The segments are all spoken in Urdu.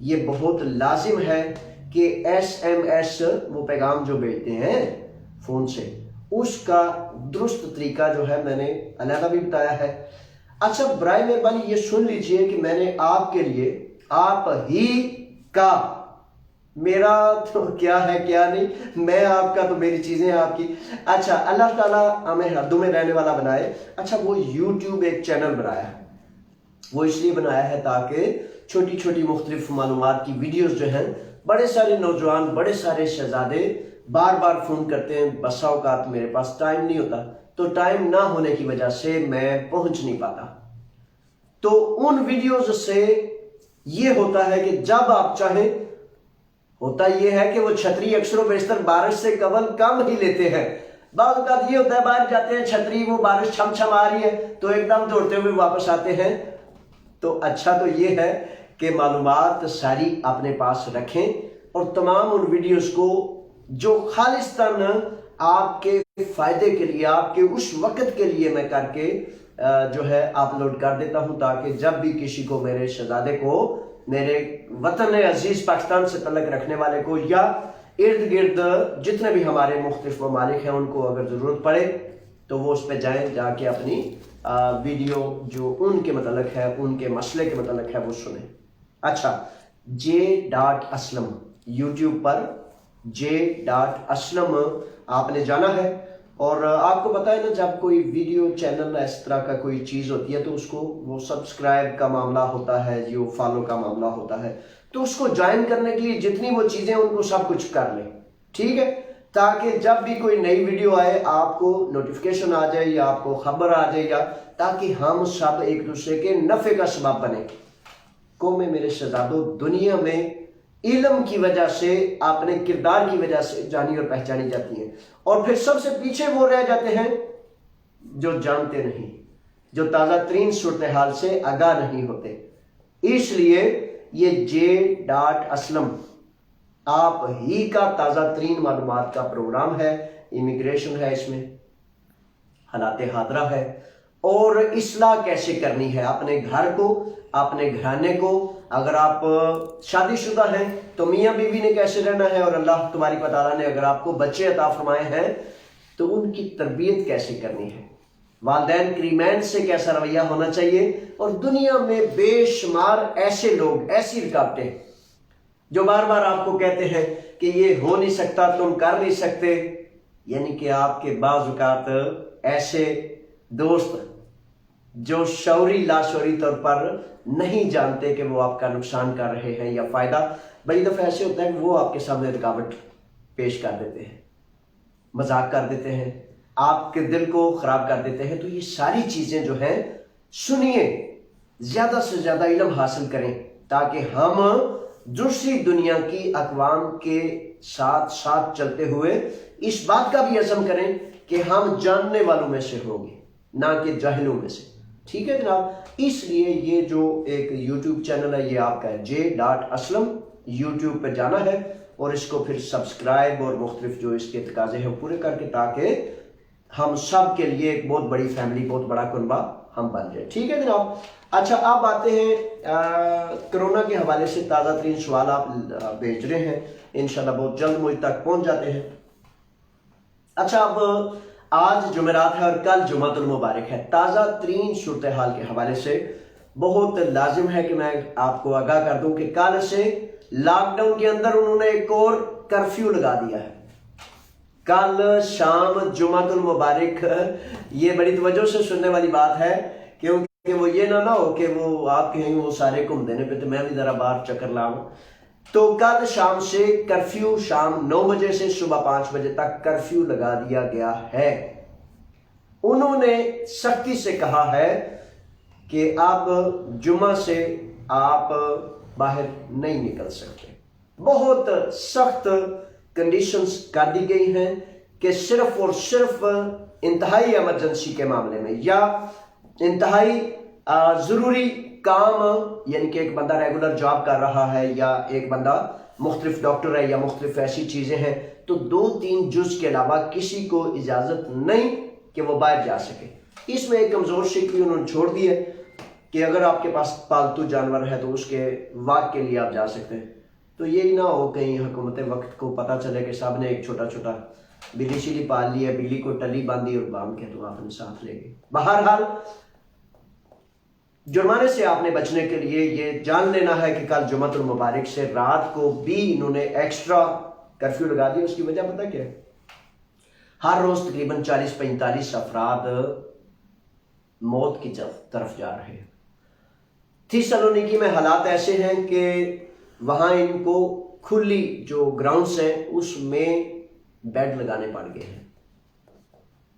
یہ بہت لازم ہے کہ SMS وہ پیغام جو بھیجتے ہیں فون سے، اس کا درست طریقہ جو ہے میں نے علیحدہ بھی بتایا ہے۔ اچھا برائے مہربانی یہ سن لیجئے کہ میں نے آپ کے لیے آپ ہی کا، میرا تو کیا ہے کیا نہیں، میں آپ کا تو میری چیزیں آپ کی۔ اچھا اللہ تعالیٰ ہمیں حدوں میں رہنے والا بنائے۔ اچھا وہ یوٹیوب ایک چینل بنایا ہے، وہ اس لیے بنایا ہے تاکہ چھوٹی چھوٹی مختلف معلومات کی ویڈیوز جو ہیں، بڑے سارے نوجوان، بڑے سارے شہزادے بار بار فون کرتے ہیں، بسا اوقات میرے پاس ٹائم نہیں ہوتا، تو ٹائم نہ ہونے کی وجہ سے میں پہنچ نہیں پاتا۔ تو ان ویڈیوز سے یہ ہوتا ہے کہ جب آپ چاہیں، ہوتا یہ ہے کہ وہ چھتری اکثر و بیشتر بارش سے قبل کم ہی لیتے ہیں۔ بعض اوقات یہ ہوتا ہے باہر جاتے ہیں، چھتری وہ بارش چھم چھم آ رہی ہے تو ایک دم دوڑتے ہوئے واپس آتے ہیں۔ تو اچھا تو یہ ہے کہ معلومات ساری اپنے پاس رکھیں اور تمام ان ویڈیوز کو جو خالصتاً آپ کے فائدے کے لیے، آپ کے اس وقت کے لیے میں کر کے جو ہے اپلوڈ کر دیتا ہوں، تاکہ جب بھی کسی کو، میرے شہزادے کو، میرے وطن عزیز پاکستان سے تعلق رکھنے والے کو، یا ارد گرد جتنے بھی ہمارے مختلف ممالک ہیں، ان کو اگر ضرورت پڑے تو وہ اس پہ جائیں، جا کے اپنی ویڈیو جو ان کے متعلق ہے، ان کے مسئلے کے متعلق ہے، وہ سنیں۔ اچھا J.Aslam یوٹیوب پر J.Aslam آپ نے جانا ہے، اور آپ کو پتا ہے نا جب کوئی ویڈیو چینل اس طرح کا کوئی چیز ہوتی ہے تو اس کو وہ سبسکرائب کا معاملہ ہوتا ہے، جو فالو کا معاملہ ہوتا ہے، تو اس کو جوائن کرنے کے لیے جتنی وہ چیزیں ان کو سب کچھ کر لیں، ٹھیک ہے، تاکہ جب بھی کوئی نئی ویڈیو آئے آپ کو نوٹیفیکیشن آ جائے یا آپ کو خبر آ جائے، یا تاکہ ہم سب ایک دوسرے کے نفع کا سبب بنے۔ قوم میرے شہزادوں، دنیا میں علم کی وجہ سے، اپنے کردار کی وجہ سے جانی اور پہچانی جاتی ہیں، اور پھر سب سے پیچھے وہ رہ جاتے ہیں جو جانتے نہیں، جو تازہ ترین صورتحال سے آگاہ نہیں ہوتے۔ اس لیے یہ J.Aslam آپ ہی کا تازہ ترین معلومات کا پروگرام ہے، امیگریشن ہے، اس میں حالات حاضرہ ہے، اور اصلاح کیسے کرنی ہے اپنے گھر کو، اپنے گھرانے کو۔ اگر آپ شادی شدہ ہیں تو میاں بیوی نے کیسے رہنا ہے، اور اللہ تبارک و تعالیٰ نے اگر آپ کو بچے عطا فرمائے ہیں تو ان کی تربیت کیسے کرنی ہے، والدین کریمین سے کیسا رویہ ہونا چاہیے۔ اور دنیا میں بے شمار ایسے لوگ، ایسی رکاوٹیں جو بار بار آپ کو کہتے ہیں کہ یہ ہو نہیں سکتا، تم کر نہیں سکتے، یعنی کہ آپ کے بعض اوقات ایسے دوست جو شعوری لاشعوری طور پر نہیں جانتے کہ وہ آپ کا نقصان کر رہے ہیں یا فائدہ، بڑی دفعہ ایسے ہوتا ہے کہ وہ آپ کے سامنے رکاوٹ پیش کر دیتے ہیں، مذاق کر دیتے ہیں، آپ کے دل کو خراب کر دیتے ہیں۔ تو یہ ساری چیزیں جو ہیں سنیے، زیادہ سے زیادہ علم حاصل کریں، تاکہ ہم دوسری دنیا کی اقوام کے ساتھ ساتھ چلتے ہوئے اس بات کا بھی عزم کریں کہ ہم جاننے والوں میں سے ہوں گے، نہ کہ جاہلوں میں سے، ٹھیک ہے جناب۔ اس لیے یہ جو ایک یوٹیوب چینل ہے یہ آپ کا ہے J.Aslam، یوٹیوب پہ جانا ہے اور اس کو پھر سبسکرائب اور مختلف جو اس کے تقاضے ہیں پورے کر کے، تاکہ ہم سب کے لیے ایک بہت بڑی فیملی، بہت بڑا کنبہ ہم بن جائے، ٹھیک ہے جناب۔ اچھا اب آتے ہیں کرونا کے حوالے سے تازہ ترین سوال آپ بھیج رہے ہیں، انشاءاللہ بہت جلد مجھ تک پہنچ جاتے ہیں۔ اچھا اب آج جمعرات ہے اور کل جمعۃ المبارک ہے۔ تازہ ترین صورتحال کے حوالے سے بہت لازم ہے کہ میں آپ کو آگاہ کر دوں کہ کل سے لاک ڈاؤن کے اندر انہوں نے ایک اور کرفیو لگا دیا ہے۔ کل شام جمعۃ المبارک، یہ بڑی توجہ سے سننے والی بات ہے، کیونکہ وہ یہ نہ ہو کہ وہ آپ کہیں وہ سارے گھوم دینے پہ تو میں بھی ذرا باہر چکر لاؤں۔ تو کل شام سے کرفیو، شام 9 بجے سے صبح 5 بجے تک کرفیو لگا دیا گیا ہے۔ انہوں نے سختی سے کہا ہے کہ اب جمعہ سے آپ باہر نہیں نکل سکتے۔ بہت سخت کنڈیشنز کر دی گئی ہیں کہ صرف اور صرف انتہائی ایمرجنسی کے معاملے میں یا انتہائی ضروری کام، یعنی کہ ایک بندہ ریگولر جاب کر رہا ہے یا ایک بندہ مختلف ڈاکٹر ہے یا مختلف ایسی چیزیں ہیں، تو 2-3 جز کے علاوہ کسی کو اجازت نہیں کہ وہ باہر جا سکے۔ اس میں ایک کمزور شکل بھی انہوں نے چھوڑ دی ہے، کہ اگر آپ کے پاس پالتو جانور ہے تو اس کے واک کے لیے آپ جا سکتے ہیں. تو یہی نہ ہو کہیں حکومت وقت کو پتہ چلے کہ صاحب نے ایک چھوٹا چھوٹا بلی شلی پال لی ہے, بلی کو ٹلی باندھی اور باندھ کے تو آپ نے ساتھ لے گئے. بہرحال جرمانے سے آپ نے بچنے کے لیے یہ جان لینا ہے کہ کل جمعۃ المبارک سے رات کو بھی انہوں نے ایکسٹرا کرفیو لگا دیا. اس کی وجہ پتہ کیا ہے؟ ہر روز تقریباً 40-45 افراد موت کی طرف جا رہے ہیں. تھیسالونیکی میں حالات ایسے ہیں کہ وہاں ان کو کھلی جو گراؤنڈز ہیں اس میں بیڈ لگانے پڑ گئے ہیں.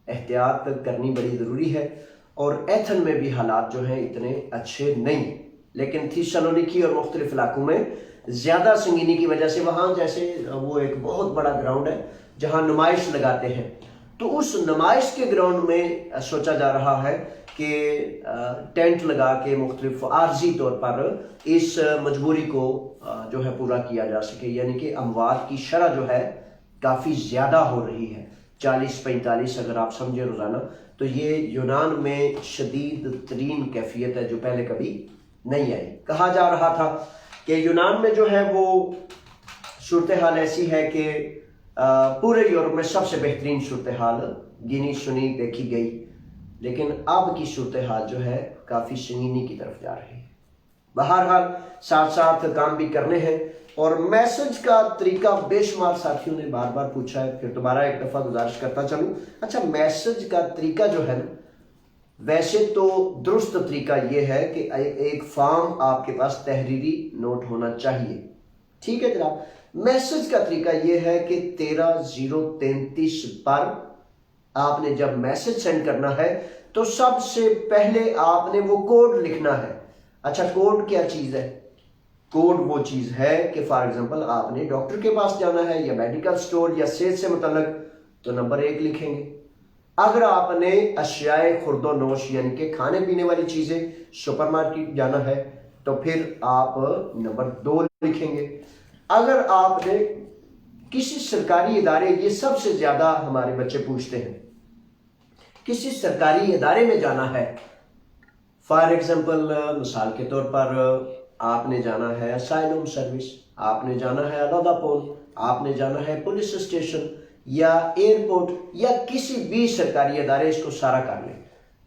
احتیاط کرنی بڑی ضروری ہے. اور ایتھن میں بھی حالات جو ہیں اتنے اچھے نہیں, لیکن تھیسالونیکی اور مختلف علاقوں میں زیادہ سنگینی کی وجہ سے وہاں جیسے وہ ایک بہت بڑا گراؤنڈ ہے جہاں نمائش لگاتے ہیں, تو اس نمائش کے گراؤنڈ میں سوچا جا رہا ہے کہ ٹینٹ لگا کے مختلف عارضی طور پر اس مجبوری کو جو ہے پورا کیا جا سکے. یعنی کہ اموات کی شرح جو ہے کافی زیادہ ہو رہی ہے, 40-45 اگر آپ سمجھے روزانہ, تو یہ یونان میں شدید ترین کیفیت ہے جو پہلے کبھی نہیں آئی. کہا جا رہا تھا کہ یونان میں جو ہے وہ صورتحال ایسی ہے کہ پورے یورپ میں سب سے بہترین صورتحال گنی سنی دیکھی گئی, لیکن اب کی صورتحال جو ہے کافی سنگینی کی طرف جا رہی ہے. بہرحال ساتھ ساتھ کام بھی کرنے ہیں. اور میسج کا طریقہ بے شمار ساتھیوں نے بار بار پوچھا ہے, پھر دوبارہ ایک دفعہ گزارش کرتا چلوں. اچھا, میسج کا طریقہ جو ہے نا, ویسے تو درست طریقہ یہ ہے کہ ایک فارم آپ کے پاس تحریری نوٹ ہونا چاہیے. ٹھیک ہے جناب. میسج کا طریقہ یہ ہے کہ 13033 پر آپ نے جب میسج سینڈ کرنا ہے تو سب سے پہلے آپ نے وہ کوڈ لکھنا ہے. اچھا, کوڈ کیا چیز ہے؟ کوڈ وہ چیز ہے کہ فار ایگزامپل آپ نے ڈاکٹر کے پاس جانا ہے یا میڈیکل سٹور یا صحت سے متعلق تو نمبر 1 لکھیں گے. اگر آپ نے اشیاء خورد و نوش یعنی کہ کھانے پینے والی چیزیں سپر مارکیٹ جانا ہے تو پھر آپ نمبر 2 لکھیں گے. اگر آپ نے کسی سرکاری ادارے, یہ سب سے زیادہ ہمارے بچے پوچھتے ہیں, کسی سرکاری ادارے میں جانا ہے, فار ایگزامپل مثال کے طور پر آپ نے جانا ہے اسائلم سروس, آپ نے جانا ہے علادہ پول, آپ نے جانا ہے پولیس اسٹیشن یا ایئرپورٹ یا کسی بھی سرکاری ادارے, اس کو سارا کر لیں.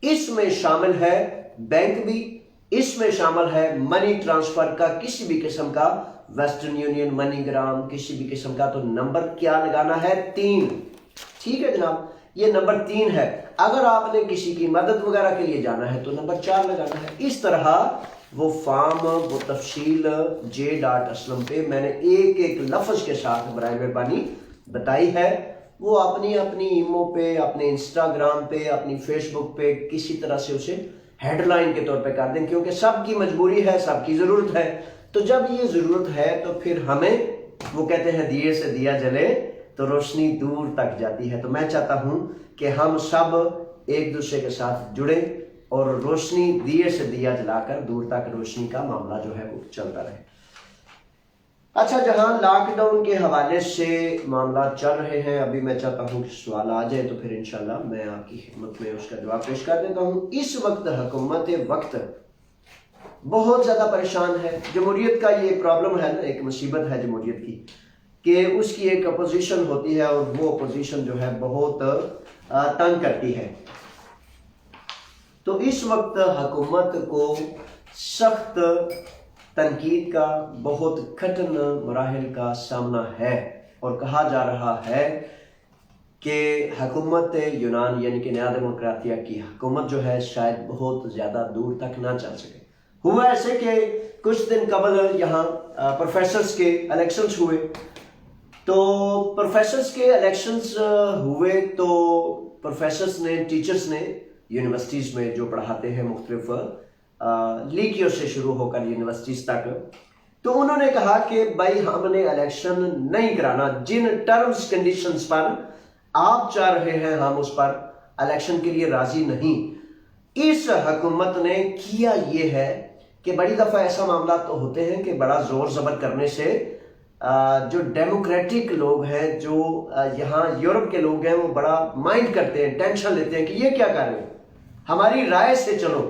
اس میں شامل ہے بینک بھی, اس میں شامل ہے منی ٹرانسفر کا کسی بھی قسم کا, ویسٹرن یونین, منی گرام, کسی بھی قسم کا. تو نمبر کیا لگانا ہے؟ 3. ٹھیک ہے جناب, یہ نمبر 3 ہے. اگر آپ نے کسی کی مدد وغیرہ کے لیے جانا ہے تو نمبر 4 لگانا ہے. اس طرح وہ فارم, وہ تفصیل j.aslam پہ میں نے ایک ایک لفظ کے ساتھ برائے مہربانی بتائی ہے. وہ اپنی ایمو پہ, اپنے انسٹاگرام پہ, اپنی فیس بک پہ کسی طرح سے اسے ہیڈ لائن کے طور پہ کر دیں, کیونکہ سب کی مجبوری ہے, سب کی ضرورت ہے. تو جب یہ ضرورت ہے تو پھر ہمیں, وہ کہتے ہیں دیے سے دیا جلے تو روشنی دور تک جاتی ہے. تو میں چاہتا ہوں کہ ہم سب ایک دوسرے کے ساتھ جڑیں اور روشنی دیے سے دیا جلا کر دور تک روشنی کا معاملہ جو ہے وہ چلتا رہے. اچھا, جہاں لاک ڈاؤن کے حوالے سے معاملات چل رہے ہیں, ابھی میں چاہتا ہوں کہ سوال آ جائے تو پھر انشاءاللہ میں آپ کی خدمت میں اس کا جواب پیش کر دیتا ہوں. اس وقت حکومت وقت بہت زیادہ پریشان ہے. جمہوریت کا یہ پرابلم ہے نا, ایک مصیبت ہے جمہوریت کی کہ اس کی ایک اپوزیشن ہوتی ہے اور وہ اپوزیشن جو ہے بہت تنگ کرتی ہے. تو اس وقت حکومت کو سخت تنقید کا, بہت کٹھن مراحل کا سامنا ہے, اور کہا جا رہا ہے کہ حکومت یونان یعنی کہ نیا ڈیموکراتیہ کی حکومت جو ہے شاید بہت زیادہ دور تک نہ چل سکے. ہوا ایسے کہ کچھ دن قبل یہاں پروفیسرز کے الیکشنز ہوئے, تو پروفیسرز کے الیکشنز ہوئے تو پروفیسرز نے, ٹیچرز نے یونیورسٹیز میں جو پڑھاتے ہیں مختلف لیکیوں سے شروع ہو کر یونیورسٹیز تک, تو انہوں نے کہا کہ بھائی ہم نے الیکشن نہیں کرانا, جن ٹرمز کنڈیشنز پر آپ چاہ رہے ہیں ہم اس پر الیکشن کے لیے راضی نہیں. اس حکومت نے کیا یہ ہے کہ بڑی دفعہ ایسا معاملات تو ہوتے ہیں کہ بڑا زور زبر کرنے سے جو ڈیموکریٹک لوگ ہیں, جو یہاں یورپ کے لوگ ہیں, وہ بڑا مائنڈ کرتے ہیں, ٹینشن لیتے ہیں کہ یہ کیا کر رہے ہیں, ہماری رائے سے چلو.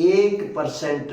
1%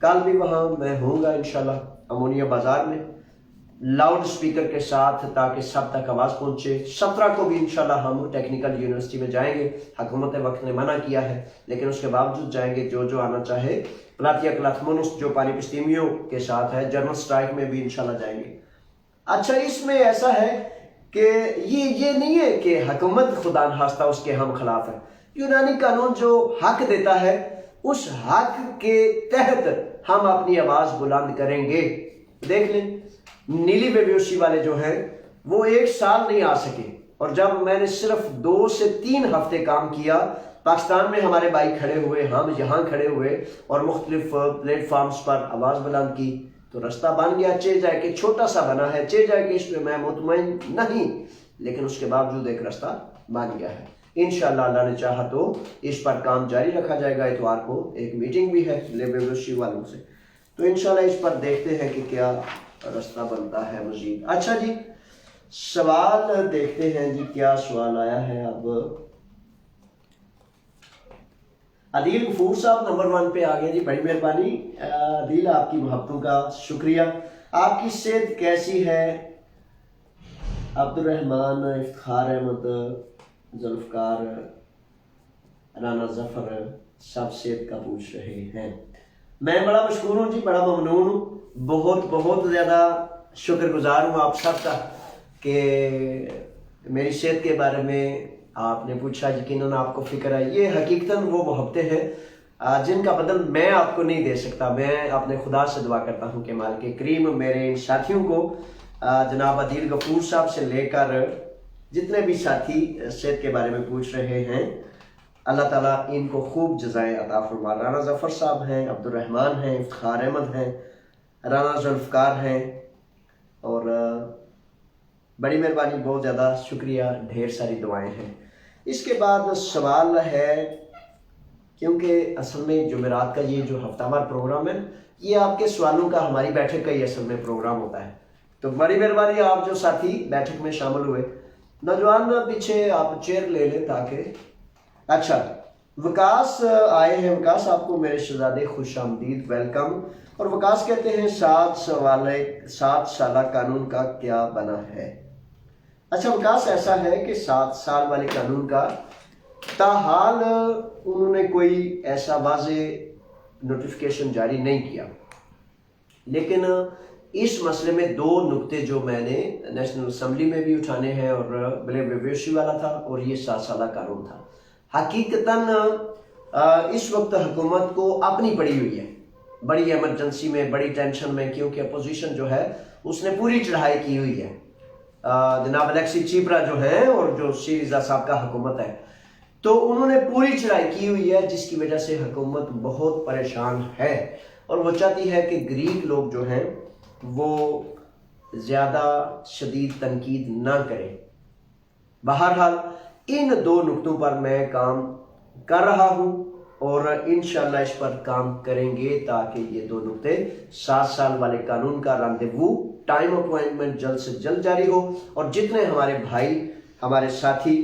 کل بھی وہاں میں ہوں گا انشاءاللہ امونیا بازار میں لاؤڈ سپیکر کے ساتھ تاکہ سب تک آواز پہنچے. 17 کو بھی انشاءاللہ ہم ٹیکنیکل یونیورسٹی میں جائیں گے. حکومت وقت نے منع کیا ہے لیکن اس کے باوجود جائیں گے جو آنا چاہے. پلاتیا کلاتمونس جو پانی پستیمیوں کے ساتھ ہے جرمن سٹرائک میں بھی انشاءاللہ جائیں گے. اچھا اس میں ایسا ہے کہ یہ نہیں ہے کہ حکومت خدا نخواستہ اس کے ہم خلاف ہے. یونانی قانون جو حق دیتا ہے اس حق کے تحت ہم اپنی آواز بلند کریں گے. دیکھ لیں نیلی بیبیوسی والے جو ہیں وہ 1 سال نہیں آ سکے اور جب میں نے صرف 2 سے 3 ہفتے کام کیا پاکستان میں ہمارے بھائی کھڑے ہوئے, ہم یہاں کھڑے ہوئے اور مختلف پلیٹ فارمز پر آواز بلند کی تو رستہ بن گیا. چے جائے کہ چھوٹا سا بنا ہے, چے جائے کہ اس پہ میں مطمئن نہیں لیکن اس کے باوجود ایک رستہ بن گیا ہے. انشاءاللہ اللہ نے چاہا تو اس پر کام جاری رکھا جائے گا. اتوار کو ایک میٹنگ بھی ہے لیبروشی والوں سے تو انشاءاللہ اس پر دیکھتے ہیں کہ کیا رستہ بنتا ہے مزید. اچھا جی سوال دیکھتے ہیں جی کیا سوال آیا ہے. اب عدیل غفور صاحب نمبر 1 پہ آ گئے جی, بڑی مہربانی عدیل, آپ کی محبتوں کا شکریہ. آپ کی صحت کیسی ہے؟ عبد الرحمان, افتخار احمد, ذوالفقار, رانا ظفر سب صحت کا پوچھ رہے ہیں. میں بڑا مشکور ہوں جی, بڑا ممنون ہوں, بہت زیادہ شکر گزار ہوں آپ سب کا کہ میری صحت کے بارے میں آپ نے پوچھا. یقیناً آپ کو فکر ہے. یہ حقیقتاً وہ محبتیں ہیں جن کا بدل میں آپ کو نہیں دے سکتا. میں اپنے خدا سے دعا کرتا ہوں کہ مالک کریم میرے ان ساتھیوں کو جناب عدیل غفور صاحب سے لے کر جتنے بھی ساتھی صحت کے بارے میں پوچھ رہے ہیں اللہ تعالیٰ ان کو خوب جزائے عطا فرما. رانا ظفر صاحب ہیں, عبد الرحمان ہیں, افتخار احمد ہیں, رانا ذوالفقار ہیں اور بڑی مہربانی, بہت زیادہ شکریہ, ڈھیر ساری دعائیں ہیں. اس کے بعد سوال ہے کیونکہ اصل میں جمعرات کا یہ جو ہفتہ وار پروگرام ہے یہ آپ کے سوالوں کا ہماری بیٹھک کا ہی اصل میں پروگرام ہوتا ہے تو بڑی مہربانی آپ جو ساتھی بیٹھک میں شامل ہوئے. نوجوان پیچھے آپ چیئر لے لیں تاکہ. اچھا وکاس آئے ہیں. وکاس آپ کو میرے شہزادے خوش آمدید, ویلکم. اور وکاس کہتے ہیں 7 سالہ قانون کا کیا بنا ہے؟ اچھا وکاس ایسا ہے کہ 7 سال والے قانون کا تاحال انہوں نے کوئی ایسا واضح نوٹیفیکیشن جاری نہیں کیا لیکن اس مسئلے میں 2 نقطے جو میں نے نیشنل اسمبلی میں بھی اٹھانے ہیں اور بلے ویویشی والا تھا اور یہ 7 سالہ قانون تھا. حقیقتاً اس وقت حکومت کو اپنی پڑی ہوئی ہے, بڑی ایمرجنسی میں, بڑی ٹینشن میں, کیونکہ اپوزیشن جو ہے اس نے پوری چڑھائی کی ہوئی ہے. جناب الیکسی چیپرا جو ہیں اور جو سیریزا صاحب کا حکومت ہے تو انہوں نے پوری چڑھائی کی ہوئی ہے جس کی وجہ سے حکومت بہت پریشان ہے اور وہ چاہتی ہے کہ غریب لوگ جو ہیں وہ زیادہ شدید تنقید نہ کریں. بہرحال ان 2 نقطوں پر میں کام کر رہا ہوں اور انشاءاللہ اس پر کام کریں گے تاکہ یہ 2 نقطے 7 سال والے قانون کا راندیوو ٹائم اپوائنٹمنٹ جلد سے جلد جاری ہو. اور جتنے ہمارے بھائی ہمارے ساتھی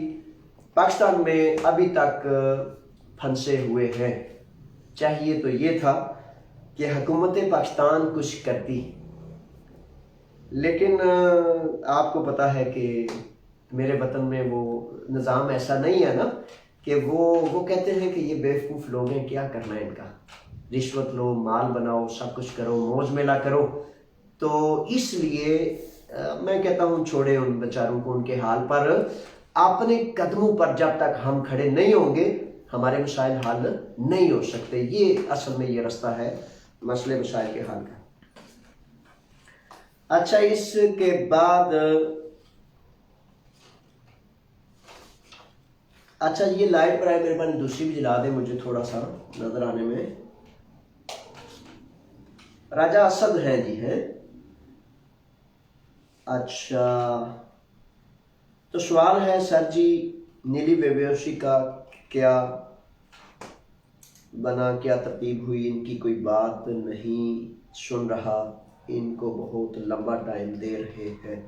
پاکستان میں ابھی تک پھنسے ہوئے ہیں, چاہیے تو یہ تھا کہ حکومت پاکستان کچھ کرتی لیکن آپ کو پتہ ہے کہ میرے وطن میں وہ نظام ایسا نہیں ہے نا کہ وہ کہتے ہیں کہ یہ بیوقوف لوگ ہیں, کیا کرنا ہے ان کا, رشوت لو, مال بناؤ, سب کچھ کرو, موج میلہ کرو. تو اس لیے میں کہتا ہوں چھوڑے ان بیچاروں کو ان کے حال پر. اپنے قدموں پر جب تک ہم کھڑے نہیں ہوں گے ہمارے مسائل حل نہیں ہو سکتے. یہ اصل میں یہ رستہ ہے مسئلے مسائل کے حل کا. اچھا اس کے بعد اچھا یہ لائٹ پر ہے, میرے پاس دوسری بھی جلا دیں مجھے تھوڑا سا نظر آنے میں. راجہ اسد ہیں جی ہیں. اچھا تو سوال ہے سر جی نیلی بیبیوشی کا کیا بنا, کیا ترتیب ہوئی, ان کی کوئی بات نہیں سن رہا, ان کو بہت لمبا ٹائم دے رہے ہیں.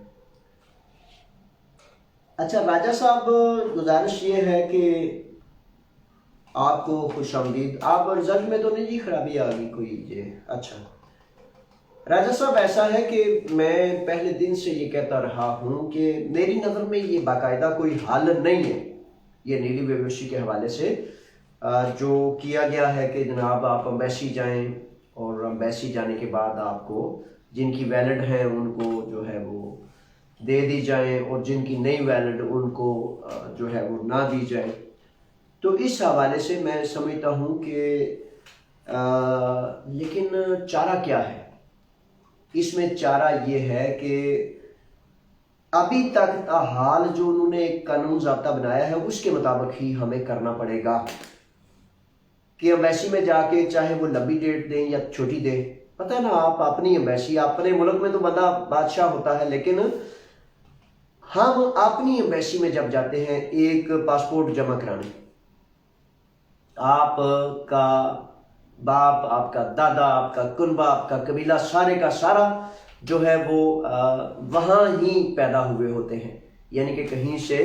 اچھا راجہ صاحب گزارش یہ ہے کہ آپ کو خوش آمدید. آپ رزلٹ میں تو نہیں جی خرابی آ گئی کوئی جی؟ اچھا راجہ صاحب، ایسا ہے کہ میں پہلے دن سے یہ کہتا رہا ہوں کہ میری نظر میں یہ باقاعدہ کوئی حل نہیں ہے. یہ نیلی ویوشی کے حوالے سے جو کیا گیا ہے کہ جناب آپ امبیسی جائیں اور امبیسی جانے کے بعد آپ کو جن کی ویلڈ ہیں ان کو جو ہے وہ دے دی جائیں اور جن کی نہیں ویلڈ ان کو جو ہے وہ نہ دی جائیں. تو اس حوالے سے میں سمجھتا ہوں کہ لیکن چارہ کیا ہے اس میں؟ چارہ یہ ہے کہ ابھی تک حال جو انہوں نے ایک قانون ضابطہ بنایا ہے اس کے مطابق ہی ہمیں کرنا پڑے گا کہ امبیسی میں جا کے چاہے وہ لمبی ڈیٹ دیں یا چھوٹی دیں. پتہ ہے نا، آپ اپنی امبیسی، اپنے ملک میں تو بندہ بادشاہ ہوتا ہے، لیکن ہم اپنی امبیسی میں جب جاتے ہیں ایک پاسپورٹ جمع کرانے، آپ کا باپ، آپ کا دادا، آپ کا کنبہ، آپ کا قبیلہ سارے کا سارا جو ہے وہ وہاں ہی پیدا ہوئے ہوتے ہیں، یعنی کہ کہیں سے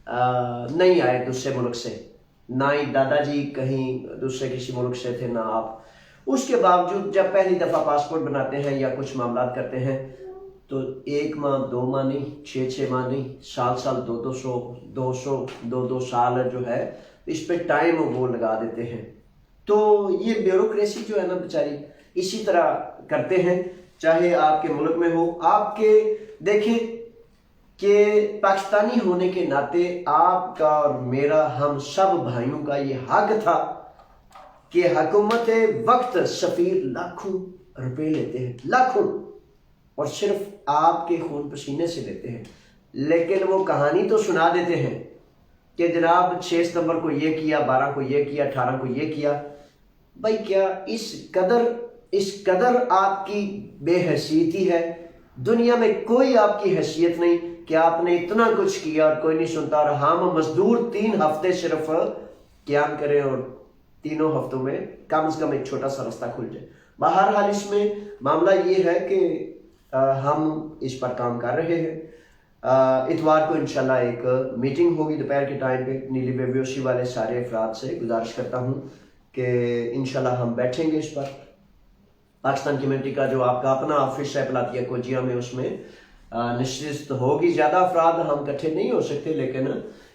نہیں آئے دوسرے ملک سے، نہ ہی دادا جی کہیں دوسرے کسی ملک سے تھے، نہ آپ. اس کے باوجود جب پہلی دفعہ پاسپورٹ بناتے ہیں یا کچھ معاملات کرتے ہیں تو 1 ماہ 2 ماہ نہیں، 6 ماہ نہیں، سال 2 سال جو ہے اس پہ ٹائم وہ لگا دیتے ہیں. تو یہ بیوروکریسی جو ہے نا بیچاری اسی طرح کرتے ہیں، چاہے آپ کے ملک میں ہو. آپ کے دیکھیں کہ پاکستانی ہونے کے ناطے آپ کا اور میرا، ہم سب بھائیوں کا یہ حق تھا کہ حکومت وقت سفیر لاکھوں روپے لیتے ہیں، لاکھوں، اور صرف آپ کے خون پسینے سے لیتے ہیں، لیکن وہ کہانی تو سنا دیتے ہیں کہ جناب 6 ستمبر کو یہ کیا، 12 کو یہ کیا، 18 کو یہ کیا. بھائی کیا اس قدر آپ کی بے حیثیتی ہے؟ دنیا میں کوئی آپ کی حیثیت نہیں کہ آپ نے اتنا کچھ کیا اور کوئی نہیں سنتا. اور ہم مزدور 3 ہفتے صرف قیام کریں اور 3 ہفتوں میں کم از کم ایک چھوٹا سا راستہ کھل جائے. بہرحال اس میں معاملہ یہ ہے کہ ہم اس پر کام کر رہے ہیں. اتوار کو انشاءاللہ ایک میٹنگ ہوگی دوپہر کے ٹائم پہ. نیلی بیوشی والے سارے افراد سے گزارش کرتا ہوں کہ انشاءاللہ ہم بیٹھیں گے اس پر. پاکستان کمیونٹی کا جو آپ کا اپنا آفس ہے پلاتیا کوجیا میں، اس میں نشست ہوگی. زیادہ افراد ہم اکٹھے نہیں ہو سکتے، لیکن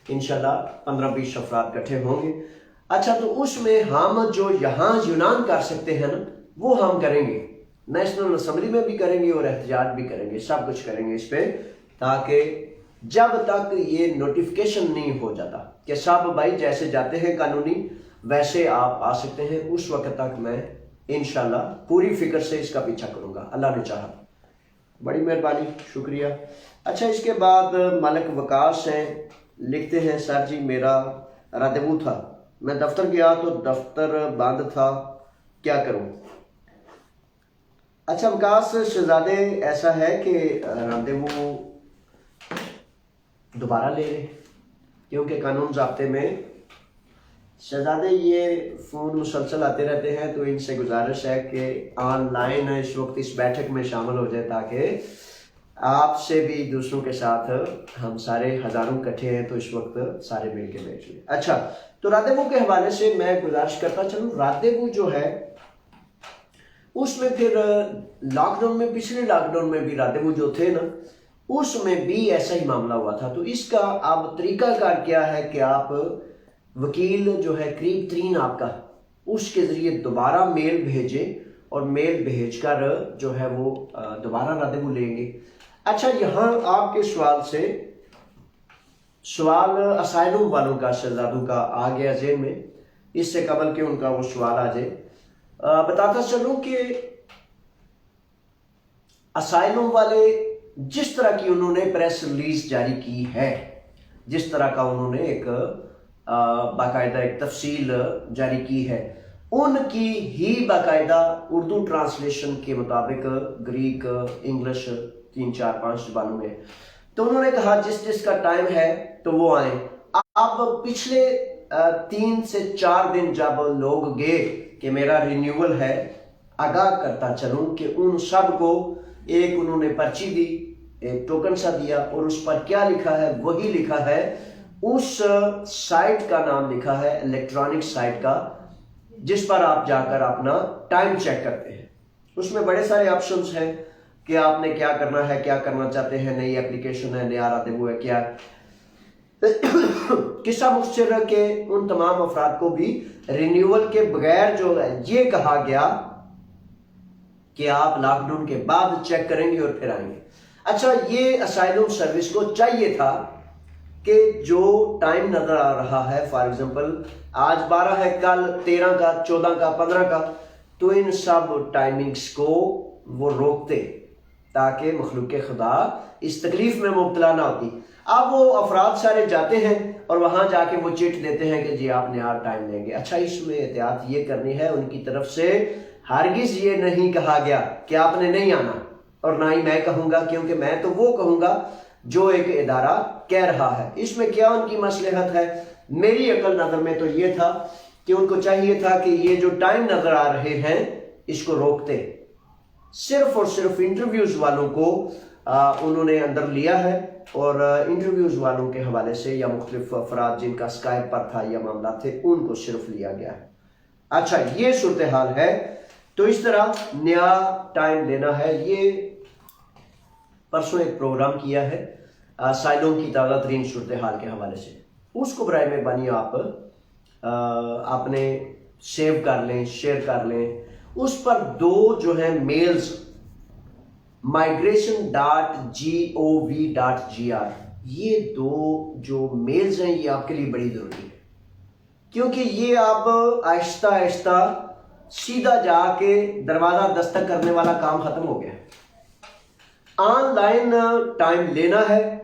انشاءاللہ 15-20 افراد اکٹھے ہوں گے. اچھا، تو اس میں ہم جو یہاں یونان کر سکتے ہیں نا وہ ہم کریں گے، نیشنل اسمبلی میں بھی کریں گے اور احتجاج بھی کریں گے، سب کچھ کریں گے اس پہ، تاکہ جب تک یہ نوٹیفیکیشن نہیں ہو جاتا کہ سب بھائی جیسے جاتے ہیں قانونی ویسے آپ آ سکتے ہیں، اس وقت تک میں انشاءاللہ پوری فکر سے اس کا پیچھا کروں گا، اللہ نے چاہا. بڑی مہربانی، شکریہ. اچھا، اس کے بعد ملک وکاس ہیں، لکھتے ہیں سر جی میرا رادیو تھا، میں دفتر گیا تو دفتر بند تھا، کیا کروں؟ اچھا وکاس شہزادے، ایسا ہے کہ راندیو دوبارہ لے لیں، کیونکہ قانون ضابطے میں شہزادے یہ فون مسلسل آتے رہتے ہیں، تو ان سے گزارش ہے کہ آن لائن اس وقت اس بیٹھک میں شامل ہو جائے، تاکہ آپ سے بھی دوسروں کے ساتھ ہم سارے ہزاروں کٹھے ہیں تو اس وقت سارے مل کے بیٹھ لیں. اچھا، تو رادیو کے حوالے سے میں گزارش کرتا چلوں. رادیو جو ہے اس میں پھر لاک ڈاؤن میں، پچھلے لاک ڈاؤن میں بھی رادیو جو تھے نا اس میں بھی ایسا ہی معاملہ ہوا تھا. تو اس کا اب طریقہ کار کیا ہے کہ آپ وکیل جو ہے قریب ترین آپ کا، اس کے ذریعے دوبارہ میل بھیجیں اور میل بھیج کر جو ہے وہ دوبارہ رادیو لیں گے. اچھا، یہاں آپ کے سوال سے سوال اسائلم والوں کا شہزادوں کا آ گیا ذہن میں، اس سے قبل کہ ان کا وہ سوال آ جائے بتاتا چلوں کہ اسائلم والے جس طرح کی انہوں نے پریس ریلیز جاری کی ہے، جس طرح کا انہوں نے ایک باقاعدہ ایک تفصیل جاری کی ہے، ان کی ہی باقاعدہ اردو ٹرانسلیشن کے مطابق گریک، انگلش 3 4 5 زبانوں میں. تو انہوں نے کہا جس جس کا ٹائم ہے تو وہ آئیں. اب پچھلے 3 سے 4 دن جب لوگ گئے کہ میرا رینیول ہے، آگاہ کرتا چلوں کہ ان سب کو ایک انہوں نے پرچی دی، ایک ٹوکن سا دیا، اور اس پر کیا لکھا ہے؟ وہی لکھا ہے اس سائٹ کا نام لکھا ہے الیکٹرانک سائٹ کا، جس پر آپ جا کر اپنا ٹائم چیک کرتے ہیں۔ اس میں بڑے سارے آپشنز ہیں کہ آپ نے کیا کرنا ہے، کیا کرنا چاہتے ہیں، نئی اپلیکیشن ہے، نیا راتب ہے، کیا قصہ مختصر ہے کہ ان تمام افراد کو بھی رینیول کے بغیر جو ہے یہ کہا گیا کہ آپ لاک ڈاؤن کے بعد چیک کریں گے اور پھر آئیں گے۔ اچھا، یہ اسائلم سروس کو چاہیے تھا کہ جو ٹائم نظر آ رہا ہے، فار ایگزامپل آج 12 ہے، کل 13 کا، 14 کا، 15 کا، تو ان سب ٹائمنگز کو وہ روکتے تاکہ مخلوق خدا اس تکلیف میں مبتلا نہ ہوتی۔ اب وہ افراد سارے جاتے ہیں اور وہاں جا کے وہ چٹ دیتے ہیں کہ جی آپ نے آج ٹائم لیں گے۔ اچھا، اس میں احتیاط یہ کرنی ہے، ان کی طرف سے ہرگز یہ نہیں کہا گیا کہ آپ نے نہیں آنا، اور نہ ہی میں کہوں گا، کیونکہ میں تو وہ کہوں گا جو ایک ادارہ کہہ رہا ہے۔ اس میں کیا ان کی مصلحت ہے؟ میری عقل نظر میں تو یہ تھا کہ ان کو چاہیے تھا کہ یہ جو ٹائم نظر آ رہے ہیں اس کو روکتے۔ صرف اور صرف انٹرویوز والوں کو انہوں نے اندر لیا ہے، اور انٹرویوز والوں کے حوالے سے یا مختلف افراد جن کا اسکائپ پر تھا یا معاملات تھے ان کو صرف لیا گیا ہے۔ اچھا، یہ صورتحال ہے۔ تو اس طرح نیا ٹائم لینا ہے۔ یہ پرسوں ایک پروگرام کیا ہے اسائلم کی تازہ ترین صورتحال کے حوالے سے، اس کو برائے مہربانی آپ نے سیو کر لیں، شیئر کر لیں۔ اس پر دو جو ہیں میلز migration.gov.gr، یہ دو جو میلز ہیں یہ آپ کے لیے بڑی ضروری ہے، کیونکہ یہ آپ آہستہ آہستہ سیدھا جا کے دروازہ دستک کرنے والا کام ختم ہو گیا۔ آن لائن ٹائم لینا ہے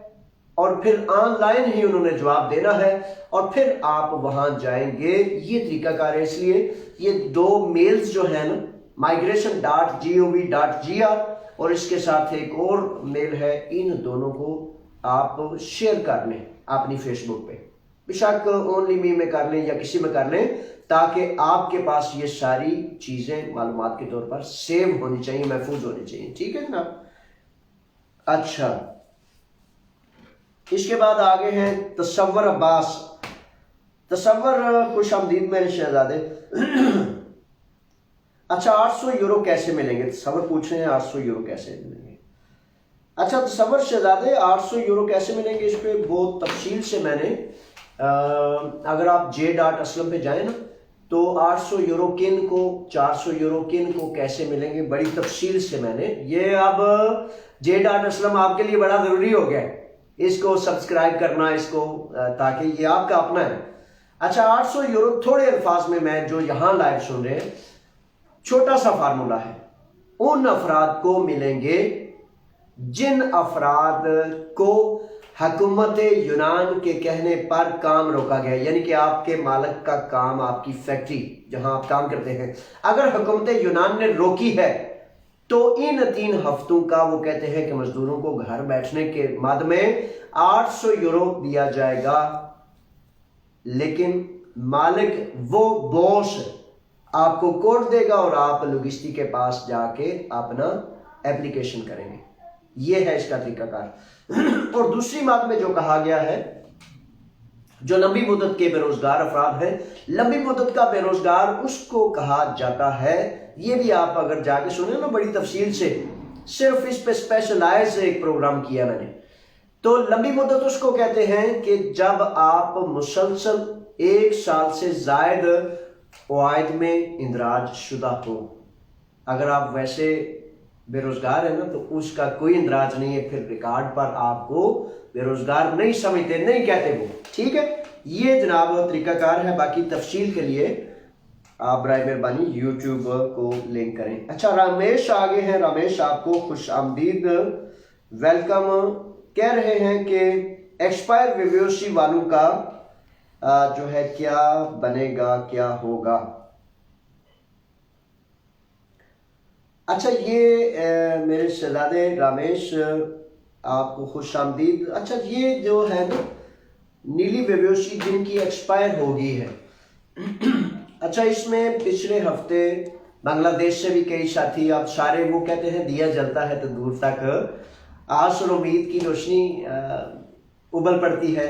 اور پھر آن لائن ہی انہوں نے جواب دینا ہے، اور پھر آپ وہاں جائیں گے۔ یہ طریقہ کار ہے۔ اس لیے یہ دو میلز جو ہیں نا، migration.gov.gr اور اس کے ساتھ ایک اور میل ہے، ان دونوں کو آپ شیئر کر لیں اپنی فیس بک پہ، بشک اونلی می میں کر لیں یا کسی میں کر لیں، تاکہ آپ کے پاس یہ ساری چیزیں معلومات کے طور پر سیو ہونی چاہیے، محفوظ ہونی چاہیے۔ ٹھیک ہے جناب؟ اچھا، اس کے بعد آگے ہیں تصور عباس۔ تصور، خوش آمدید میرے شہزادے۔ اچھا، 800 یورو کیسے ملیں گے؟ تصور پوچھ رہے ہیں 800 یورو کیسے ملیں گے۔ اچھا تصور شہزادے، 800 یورو کیسے ملیں گے، اس پہ بہت تفصیل سے میں نے اگر آپ j.aslam پہ جائیں نا تو 800 یورو کن کو، 400 یورو کن کو کیسے ملیں گے، بڑی تفصیل سے میں نے یہ اب j.aslam آپ کے لیے بڑا ضروری ہو گیا ہے اس کو سبسکرائب کرنا، اس کو، تاکہ یہ آپ کا اپنا ہے۔ اچھا، 800 یورو تھوڑے الفاظ میں جو یہاں لائیو سن رہے ہیں، چھوٹا سا فارمولا ہے، ان افراد کو ملیں گے جن افراد کو حکومت یونان کے کہنے پر کام روکا گیا، یعنی کہ آپ کے مالک کا کام، آپ کی فیکٹری جہاں آپ کام کرتے ہیں، اگر حکومت یونان نے روکی ہے تو ان 3 ہفتوں کا وہ کہتے ہیں کہ مزدوروں کو گھر بیٹھنے کے مد میں 800 یورو دیا جائے گا، لیکن مالک وہ بوس آپ کو کوڈ دے گا اور آپ لوگسٹی کے پاس جا کے اپنا اپلیکیشن کریں گے۔ یہ ہے اس کا طریقہ کار۔ اور دوسری بات میں جو کہا گیا ہے، جو لمبی مدت کے بے روزگار افراد ہیں، لمبی مدت کا بے روزگار اس کو کہا جاتا ہے، یہ بھی آپ اگر جا کے سنیں نا بڑی تفصیل سے، صرف اس پہ اسپیشلائز ایک پروگرام کیا میں نے، تو لمبی مدت اس کو کہتے ہیں کہ جب آپ مسلسل 1 سال سے زائد قواعد میں اندراج شدہ ہو۔ اگر آپ ویسے بے روزگار ہیں نا تو اس کا کوئی اندراج نہیں ہے، پھر ریکارڈ پر آپ کو بے روزگار نہیں سمجھتے، نہیں کہتے وہ۔ ٹھیک ہے، یہ جناب طریقہ کار ہے۔ باقی تفصیل کے لیے آپ برائے مہربانی یوٹیوب کو لنک کریں۔ اچھا، رامیش آگے ہیں۔ رامیش، آپ کو خوش آمدید، ویلکم۔ کہہ رہے ہیں کہ ایکسپائر ویوسی والوں کا جو ہے کیا بنے گا، کیا ہوگا؟ اچھا، یہ میرے شہزادے رامیش، آپ کو خوش آمدید۔ اچھا، یہ جو ہے نا نیلی ویوسی جن کی ایکسپائر ہوگی ہے، اچھا اس میں پچھلے ہفتے بنگلہ دیش سے بھی کئی ساتھی، آپ سارے وہ کہتے ہیں دیا جلتا ہے تو دور تک آس اور امید کی روشنی ابل پڑتی ہے،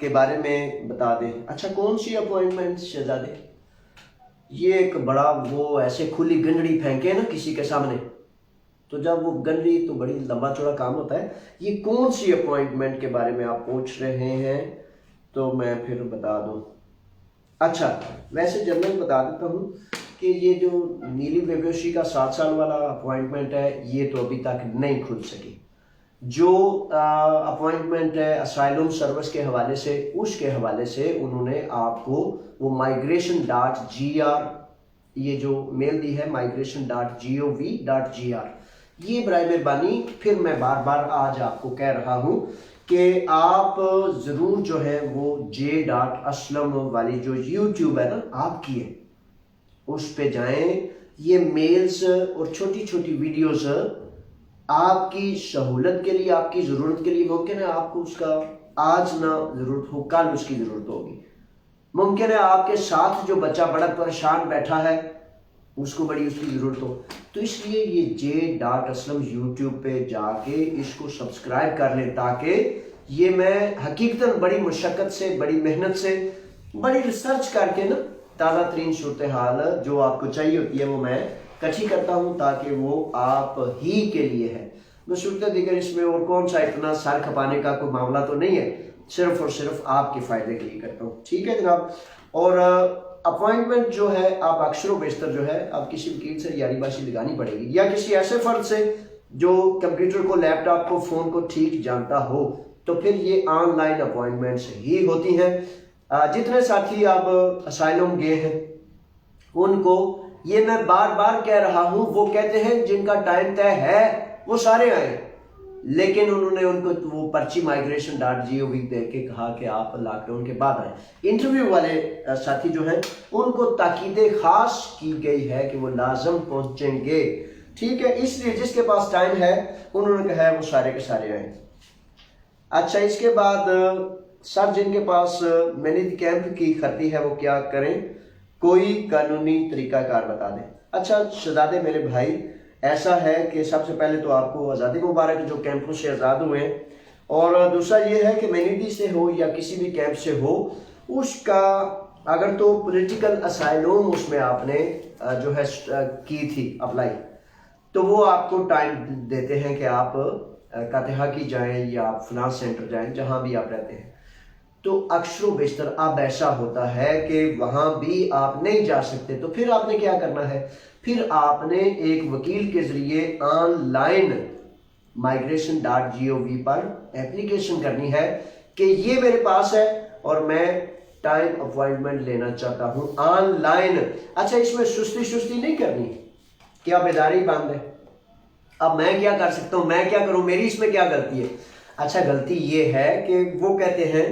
کے بارے میں بتا دیں. اچھا کون سی اپوائنٹمنٹ شہزادے؟ یہ ایک بڑا وہ ایسے کھلی گنڈڑی پھینکے نا کسی کے سامنے، تو جب وہ گنڈی تو بڑی لمبا چوڑا کام ہوتا ہے. یہ کون سی اپوائنٹمنٹ کے بارے میں آپ پوچھ رہے ہیں تو میں پھر بتا دوں. اچھا ویسے جنرل بتا دیتا ہوں کہ یہ جو نیلی بیبیوشی کا 7 سال والا اپوائنٹمنٹ ہے یہ تو ابھی تک نہیں کھل سکی. جو اپوائنٹمنٹ ہے اسائلم سروس کے حوالے سے، اس کے حوالے سے انہوں نے آپ کو وہ migration.gr یہ جو میل دی ہے migration.gov.gr، یہ برائے مہربانی پھر میں بار بار آج آپ کو کہہ رہا ہوں کہ آپ ضرور جو ہے وہ j.aslam والی جو یوٹیوب ہے نا آپ کی ہے، اس پہ جائیں. یہ میلز اور چھوٹی چھوٹی ویڈیوز آپ کی سہولت کے لیے، آپ کی ضرورت کے لیے، ممکن ہے آپ کو اس کا آج نہ ضرورت ہو، کل اس کی ضرورت ہوگی. ممکن ہے آپ کے ساتھ جو بچہ بڑا پریشان بیٹھا ہے اس کو بڑی اس کی ضرورت ہو. تو اس لیے یہ j.aslam یوٹیوب پہ جا کے اس کو سبسکرائب کر لیں، تاکہ یہ میں حقیقتاً بڑی مشقت سے، بڑی محنت سے، بڑی ریسرچ کر کے نا تازہ ترین صورتحال جو آپ کو چاہیے ہوتی ہے وہ میں کچھی کرتا ہوں، تاکہ وہ آپ ہی کے لیے ہے. صورت دیگر اس میں اور کون سا اتنا سر کھپانے کا کوئی معاملہ تو نہیں ہے، صرف اور صرف آپ کے فائدے کے لیے کرتا ہوں. ٹھیک ہے جناب. اور اپوائنٹمنٹ جو ہے آپ اکثر و بیشتر جو ہے آپ کسی وکیل سے یاری باشی لگانی پڑے گی، یا کسی ایسے فرد سے جو کمپیوٹر کو، لیپ ٹاپ کو، فون کو ٹھیک جانتا ہو. تو پھر یہ آن لائن اپوائنٹمنٹس ہی ہوتی ہیں. جتنے ساتھی آپ اسائلم گئے ہیں ان کو یہ میں بار بار کہہ رہا ہوں، وہ کہتے ہیں جن کا ٹائم طے ہے وہ سارے آئے، لیکن انہوں نے ان کو وہ پرچی migration.gov دے کے کہا کہ آپ لاک ڈاؤن کے بعد آئیں. انٹرویو والے ساتھی جو ہیں ان کو تاکید خاص کی گئی ہے کہ وہ لازم پہنچیں گے. ٹھیک ہے، اس لیے جس کے پاس ٹائم ہے انہوں نے کہا ہے وہ سارے کے سارے آئیں. اچھا اس کے بعد سر جن کے پاس مینیج کیمپ کی خطی ہے وہ کیا کریں؟ کوئی قانونی طریقہ کار بتا دیں. اچھا شہزادے میرے بھائی، ایسا ہے کہ سب سے پہلے تو آپ کو آزادی مبارک جو کیمپوں سے آزاد ہوئے ہیں، اور دوسرا یہ ہے کہ مینیٹی سے ہو یا کسی بھی کیمپ سے ہو، اس کا اگر تو پولیٹیکل اسائلوم اس میں آپ نے جو ہے کی تھی اپلائی، تو وہ آپ کو ٹائم دیتے ہیں کہ آپ کاتحا کی جائیں یا آپ فنانس سینٹر جائیں جہاں بھی آپ رہتے ہیں. تو اکثر و بیشتر اب ایسا ہوتا ہے کہ وہاں بھی آپ نہیں جا سکتے. تو پھر آپ نے کیا کرنا ہے؟ پھر آپ نے ایک وکیل کے ذریعے on line migration.gov per application کرنی ہے کہ یہ میرے پاس ہے اور میں ٹائم اپوائنٹمنٹ لینا چاہتا ہوں آن لائن. اچھا اس میں سستی نہیں کرنی، کیا بیداری بند ہے؟ اب میں کیا کر سکتا ہوں، میں کیا کروں، میری اس میں کیا غلطی ہے؟ اچھا غلطی یہ ہے کہ وہ کہتے ہیں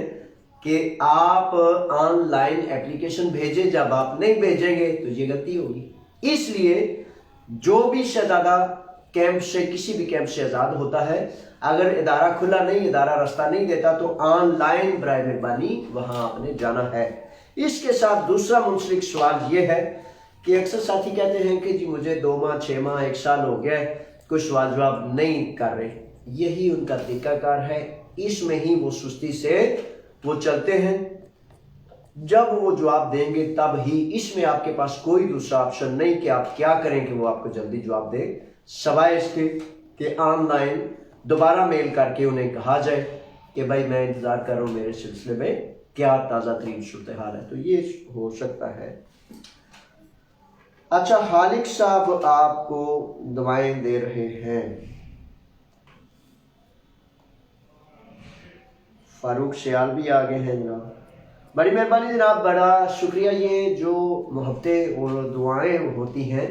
کہ آپ آن لائن اپلیکیشن بھیجیں، جب آپ نہیں بھیجیں گے تو یہ غلطی ہوگی. اس لیے جو بھی شہزادہ کیمپ سے، کسی بھی کیمپ سے آزاد ہوتا ہے، اگر ادارہ کھلا نہیں، ادارہ راستہ نہیں دیتا، تو آن لائن برائے مہربانی وہاں آپ نے جانا ہے. اس کے ساتھ دوسرا منسلک سوال یہ ہے کہ اکثر ساتھی کہتے ہیں کہ جی مجھے 2 ماہ 6 ماہ 1 سال ہو گیا ہے، کوئی سوال جواب نہیں کر رہے. یہی ان کا طریقہ کار ہے، اس میں ہی وہ سستی سے وہ چلتے ہیں. جب وہ جواب دیں گے تب ہی، اس میں آپ کے پاس کوئی دوسرا آپشن نہیں کہ آپ کیا کریں کہ وہ آپ کو جلدی جواب دے، سوائے اس کے کہ آن لائن دوبارہ میل کر کے انہیں کہا جائے کہ بھائی میں انتظار کر رہا ہوں، میرے سلسلے میں کیا تازہ ترین صورتحال ہے. تو یہ ہو سکتا ہے. اچھا خالق صاحب آپ کو دعائیں دے رہے ہیں. فاروق سیال بھی آگے ہیں جناب، بڑی مہربانی جناب، بڑا شکریہ. یہ جو محبتیں اور دعائیں ہوتی ہیں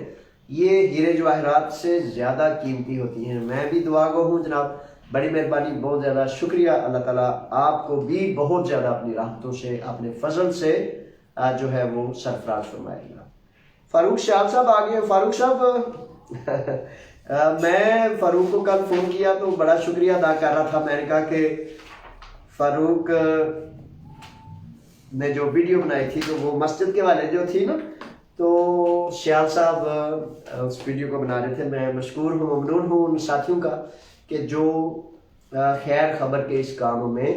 یہ ہیرے جواہرات سے زیادہ قیمتی ہوتی ہیں. میں بھی دعا گو ہوں جناب، بڑی مہربانی، بہت زیادہ شکریہ. اللہ تعالیٰ آپ کو بھی بہت زیادہ اپنی رحمتوں سے، اپنے فضل سے جو ہے وہ سرفراز فرمائے گا. فاروق سیال صاحب آگے. فاروق صاحب میں فاروق کو کل فون کیا تو بڑا شکریہ ادا کر رہا تھا. میں نے کہا کہ فاروق نے جو ویڈیو بنائی تھی تو وہ مسجد کے والے جو تھی نا، تو سیال صاحب اس ویڈیو کو بنا رہے تھے. میں مشکور ہوں، ممنون ہوں ان ساتھیوں کا کہ جو خیر خبر کے اس کام میں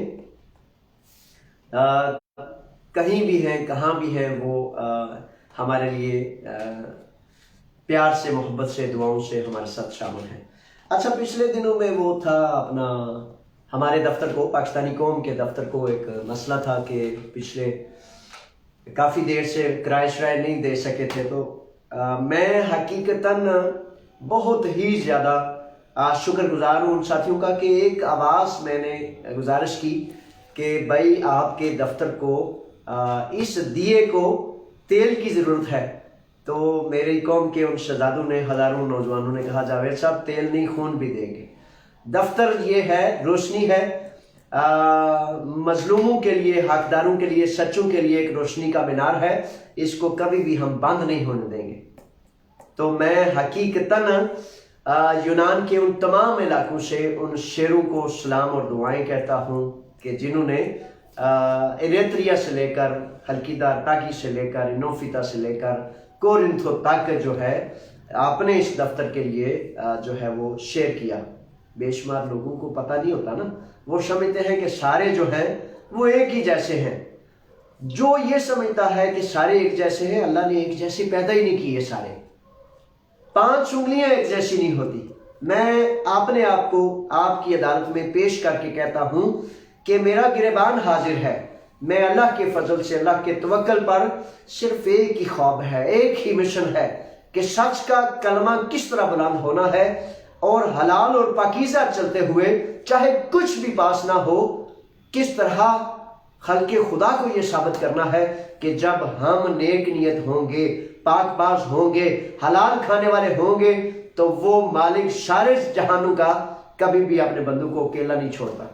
کہیں بھی ہیں کہاں بھی ہیں وہ ہمارے لیے پیار سے محبت سے دعاؤں سے ہمارے ساتھ شامل ہیں۔ اچھا، پچھلے دنوں میں وہ تھا اپنا ہمارے دفتر کو، پاکستانی قوم کے دفتر کو ایک مسئلہ تھا کہ پچھلے کافی دیر سے کرایہ شرائے نہیں دے سکے تھے، تو میں حقیقتاً بہت ہی زیادہ شکر گزار ہوں ان ساتھیوں کا کہ ایک آواز میں نے گزارش کی کہ بھائی آپ کے دفتر کو اس دیے کو تیل کی ضرورت ہے، تو میری قوم کے ان شہزادوں نے، ہزاروں نوجوانوں نے کہا جاوید صاحب تیل نہیں خون بھی دیں گے۔ دفتر یہ ہے، روشنی ہے، مظلوموں کے لیے، حقداروں کے لیے، سچوں کے لیے ایک روشنی کا مینار ہے، اس کو کبھی بھی ہم بند نہیں ہونے دیں گے۔ تو میں حقیقتاً یونان کے ان تمام علاقوں سے ان شیروں کو سلام اور دعائیں کہتا ہوں کہ جنہوں نے ایریتریا سے لے کر خلقیدہ ٹاکی سے لے کر انوفیتا سے لے کر کورنتھو تک جو ہے اپنے اس دفتر کے لیے جو ہے وہ شیئر کیا۔ بے شمار لوگوں کو پتہ نہیں ہوتا نا، وہ سمجھتے ہیں کہ سارے جو ہیں وہ ایک ہی جیسے ہیں۔ جو یہ سمجھتا ہے کہ سارے ایک جیسے ہیں، اللہ نے ایک جیسے پیدا ہی نہیں کیے سارے۔ 5 انگلیاں ایک جیسی نہیں ہوتی۔ میں اپنے آپ کو آپ کی عدالت میں پیش کر کے کہتا ہوں کہ میرا گریبان حاضر ہے، میں اللہ کے فضل سے، اللہ کے توکل پر صرف ایک ہی خواب ہے، ایک ہی مشن ہے کہ سچ کا کلمہ کس طرح بلند ہونا ہے اور حلال اور پاکیزہ چلتے ہوئے چاہے کچھ بھی پاس نہ ہو، کس طرح خلق خدا کو یہ ثابت کرنا ہے کہ جب ہم نیک نیت ہوں گے، پاک باز ہوں گے، حلال کھانے والے ہوں گے، تو وہ مالک سارے جہانوں کا کبھی بھی اپنے بندوں کو اکیلا نہیں چھوڑتا۔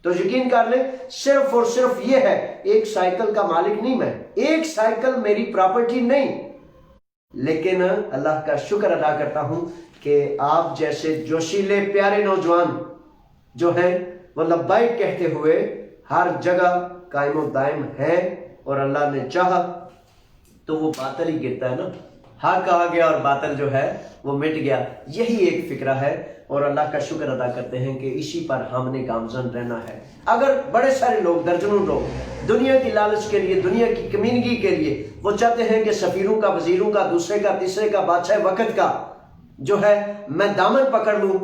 تو یقین کر لیں، صرف اور صرف یہ ہے، ایک سائیکل کا مالک نہیں میں، ایک سائیکل میری پراپرٹی نہیں، لیکن اللہ کا شکر ادا کرتا ہوں کہ آپ جیسے جوشیلے پیارے نوجوان جو ہیں وہ لبیک کہتے ہوئے ہر جگہ قائم و دائم ہیں، اور اللہ نے چاہا تو وہ باطل ہی گرتا ہے نا، حق آ گیا اور باطل جو ہے وہ مٹ گیا۔ یہی ایک فکرہ ہے، اور اللہ کا شکر ادا کرتے ہیں کہ اسی پر ہم نے گامزن رہنا ہے۔ اگر بڑے سارے لوگ، درجنوں لوگ دنیا کی لالچ کے لیے، دنیا کی کمینگی کے لیے، وہ چاہتے ہیں کہ سفیروں کا، وزیروں کا، دوسرے کا، تیسرے کا، بادشاہ وقت کا جو ہے میں دامن پکڑ لوں۔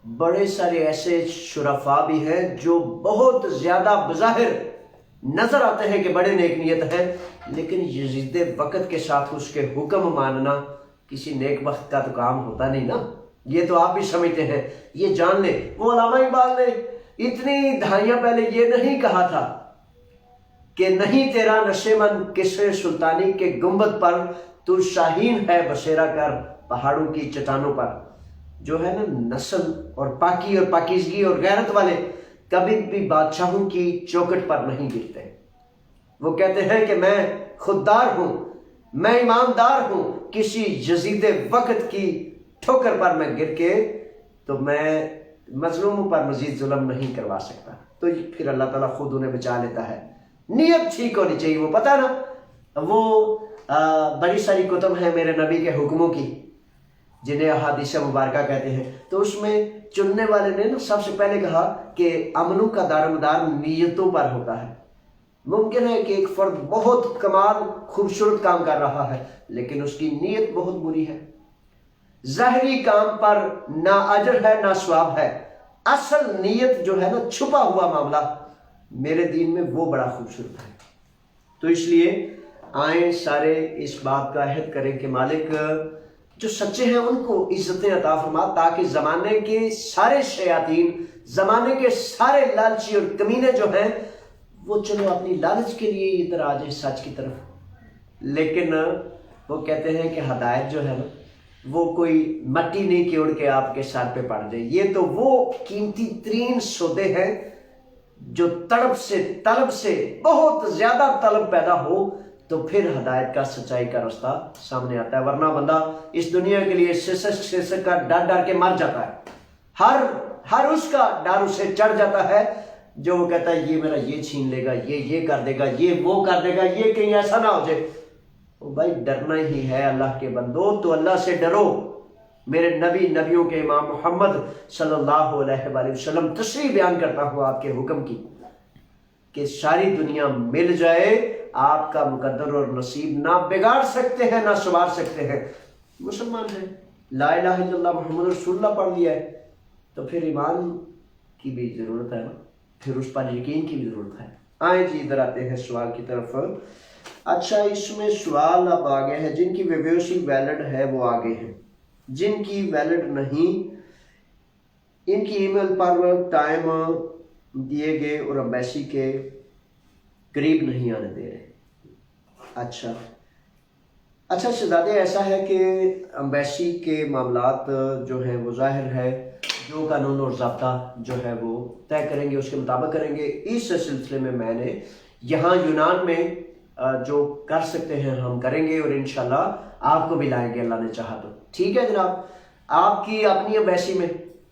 بڑے سارے ایسے شرفاء بھی ہیں جو بہت زیادہ بظاہر نظر آتے ہیں کہ بڑے نیک نیت ہیں، لیکن یزید وقت کے ساتھ اس کے حکم ماننا کسی نیک وقت کا تو کام ہوتا نہیں نا۔ یہ تو آپ بھی سمجھتے ہیں، یہ جان لیں۔ وہ علامہ اقبال نے اتنی دہائیاں پہلے یہ نہیں کہا تھا کہ نہیں تیرا نشے من کسرے سلطانی کے گنبد پر، تو شاہین ہے بسیرا کر پہاڑوں کی چٹانوں پر۔ جو ہے نا، نسل اور پاکی اور پاکیزگی اور غیرت والے کبھی بھی بادشاہوں کی چوکٹ پر نہیں گرتے۔ وہ کہتے ہیں کہ میں خوددار ہوں، میں ایماندار ہوں، کسی یزید وقت کی ٹھوکر پر میں گر کے تو میں مظلوموں پر مزید ظلم نہیں کروا سکتا۔ تو پھر اللہ تعالیٰ خود انہیں بچا لیتا ہے۔ نیت ٹھیک ہونی چاہیے، وہ پتہ نا، وہ بڑی ساری کتب ہیں میرے نبی کے حکموں کی جنہیں احادیث مبارکہ کہتے ہیں، تو اس میں چننے والے نے نا سب سے پہلے کہا کہ امنوں کا دار مدار نیتوں پر ہوتا ہے۔ ممکن ہے کہ ایک فرد بہت کمال خوبصورت کام کر رہا ہے لیکن اس کی نیت بہت بری ہے، ظاہری کام پر نہ اجر ہے نہ ثواب ہے، اصل نیت جو ہے نا، چھپا ہوا معاملہ میرے دین میں وہ بڑا خوبصورت ہے۔ تو اس لیے آئیں سارے اس بات کا عہد کریں کہ مالک جو سچے ہیں ان کو عزتیں عطا فرما، تاکہ زمانے کے سارے شیاطین، زمانے کے سارے لالچی اور کمینے جو ہیں وہ چلو اپنی لالچ کے لیے ادھر آ جائیں سچ کی طرف، لیکن وہ کہتے ہیں کہ ہدایت جو ہے نا وہ کوئی مٹی نہیں کہ اڑ کے آپ کے سر پہ پڑ جائے۔ یہ تو وہ قیمتی ترین سودے ہیں جو طلب سے بہت زیادہ طلب پیدا ہو تو پھر ہدایت کا، سچائی کا راستہ سامنے آتا ہے، ورنہ بندہ اس دنیا کے لیے سسک کا ڈر کے مر جاتا ہے۔ ہر اس کا ڈر اسے چڑھ جاتا ہے جو وہ کہتا ہے یہ میرا یہ چھین لے گا، یہ کر دے گا، یہ وہ کر دے گا، یہ کہیں ایسا نہ ہو جائے۔ بھائی ڈرنا ہی ہے اللہ کے بندو تو اللہ سے ڈرو۔ میرے نبیوں کے امام محمد صلی اللہ علیہ وآلہ وسلم تشریح بیان کرتا ہوں آپ کے حکم کی کہ ساری دنیا مل جائے آپ کا مقدر اور نصیب نہ بگاڑ سکتے ہیں نہ سنوار سکتے ہیں۔ مسلمان ہیں، لا الہ الا اللہ محمد رسول اللہ پڑھ لیا ہے تو پھر ایمان کی بھی ضرورت ہے نا، پھر اس پر یقین کی بھی ضرورت ہے۔ آئیں جی ادھر آتے ہیں سوال کی طرف۔ اچھا اس میں سوال اب آگے ہے، جن کی ویوسی ویلڈ ہے وہ آگے ہیں، جن کی ویلڈ نہیں ان کی ای میل پر ٹائم دیے گئے اور امبیسی کے قریب نہیں آنے دے رہے۔ اچھا شہزادے ایسا ہے کہ امبیسی کے معاملات جو ہیں وہ ظاہر ہے جو قانون اور ضابطہ جو ہے وہ طے کریں گے اس کے مطابق کریں گے۔ اس سلسلے میں میں نے یہاں یونان میں جو کر سکتے ہیں ہم کریں گے، اور انشاءاللہ آپ کو بھی لائیں گے اللہ نے چاہا تو۔ ٹھیک ہے جناب، آپ کی اپنی امبیسی میں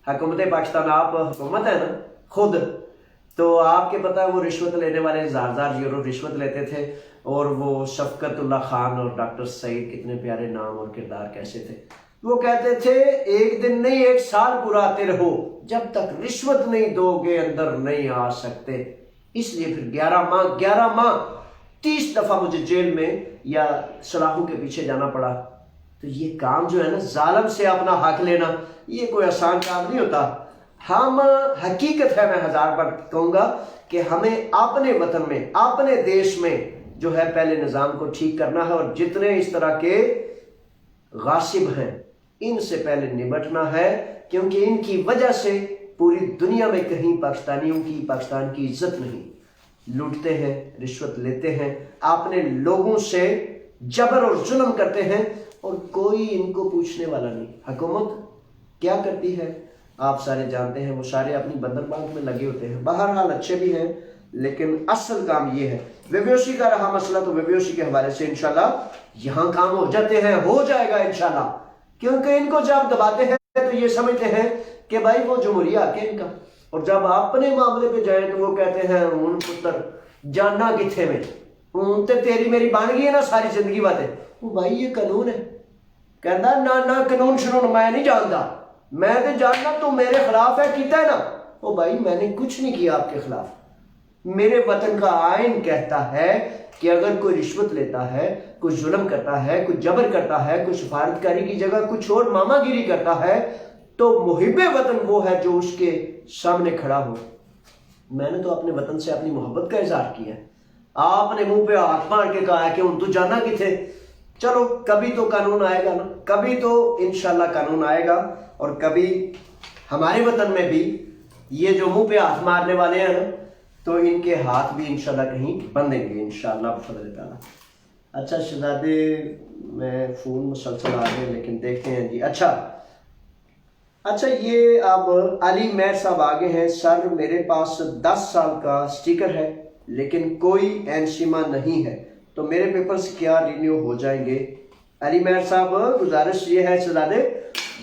حکومت پاکستان، آپ حکومت ہے نا خود، تو آپ کے پتہ ہے وہ رشوت لینے والے ہزار یورو رشوت لیتے تھے، اور وہ شفقت اللہ خان اور ڈاکٹر سعید، کتنے پیارے نام اور کردار کیسے تھے، وہ کہتے تھے ایک دن نہیں 1 سال برا آتے رہو، جب تک رشوت نہیں دو گے اندر نہیں آ سکتے۔ اس لیے پھر 11 ماہ 30 دفعہ مجھے جیل میں یا سلاخوں کے پیچھے جانا پڑا۔ تو یہ کام جو ہے نا ظالم سے اپنا حق لینا، یہ کوئی آسان کام نہیں ہوتا۔ ہم حقیقت ہے، میں 1000 بار کہوں گا کہ ہمیں اپنے وطن میں اپنے دیش میں جو ہے پہلے نظام کو ٹھیک کرنا ہے، اور جتنے اس طرح کے غاصب ہیں ان سے پہلے نمٹنا ہے، کیونکہ ان کی وجہ سے پوری دنیا میں کہیں پاکستانیوں کی، پاکستان کی عزت نہیں۔ لوٹتے ہیں، رشوت لیتے ہیں، اپنے لوگوں سے جبر اور ظلم کرتے ہیں، اور کوئی ان کو پوچھنے والا نہیں۔ حکومت کیا کرتی ہے آپ سارے جانتے ہیں، وہ سارے اپنی بندر بانک میں لگے ہوتے ہیں۔ بہرحال اچھے بھی ہیں، لیکن اصل کام یہ ہے۔ ویویوسی کا رہا مسئلہ تو ویویوسی کے حوالے سے انشاءاللہ یہاں کام ہو جاتے ہیں، ہو جائے گا انشاءاللہ، کیونکہ ان کو جب دباتے ہیں تو یہ سمجھتے ہیں کہ بھائی وہ جمہوریہ آکے ان کا، اور جب اپنے معاملے پہ جائیں تو وہ کہتے ہیں ان پتر جاننا کتھے میں، ان تے تیری میری بان گئی ہے نا ساری زندگی باتیں۔ وہ بھائی یہ قانون ہے، کہنا نہ قانون شنون میں نہیں جانتا، میں تو جاننا تو میرے خلاف ہے، کیتا ہے نا۔ وہ بھائی میں نے کچھ نہیں کیا آپ کے خلاف، میرے وطن کا آئین کہتا ہے کہ اگر کوئی رشوت لیتا ہے، کوئی ظلم کرتا ہے، کوئی جبر کرتا ہے، کوئی سفارتکاری کی جگہ کچھ اور ماما گیری کرتا ہے، تو محب وطن وہ ہے جو اس کے سامنے کھڑا ہو۔ میں نے تو اپنے وطن سے اپنی محبت کا اظہار کیا ہے، آپ نے منہ پہ ہاتھ مار کے کہا ہے کہ ان تو جانا کتھے۔ چلو کبھی تو قانون آئے گا نا، کبھی تو انشاءاللہ قانون آئے گا، اور کبھی ہمارے وطن میں بھی یہ جو منہ پہ ہاتھ مارنے والے ہیں نا تو ان کے ہاتھ بھی انشاءاللہ کہیں بندیں گے انشاءاللہ بفضل تعالیٰ۔ اچھا شہزادے میں فون مسلسل آ گئے لیکن دیکھتے ہیں جی۔ اچھا یہ اب علی مہر صاحب آگے ہیں، سر میرے پاس 10 سال کا سٹیکر ہے لیکن کوئی اینسیما نہیں ہے، تو میرے پیپرز کیا رینیو ہو جائیں گے؟ علی مہر صاحب گزارش یہ ہے شہزادے،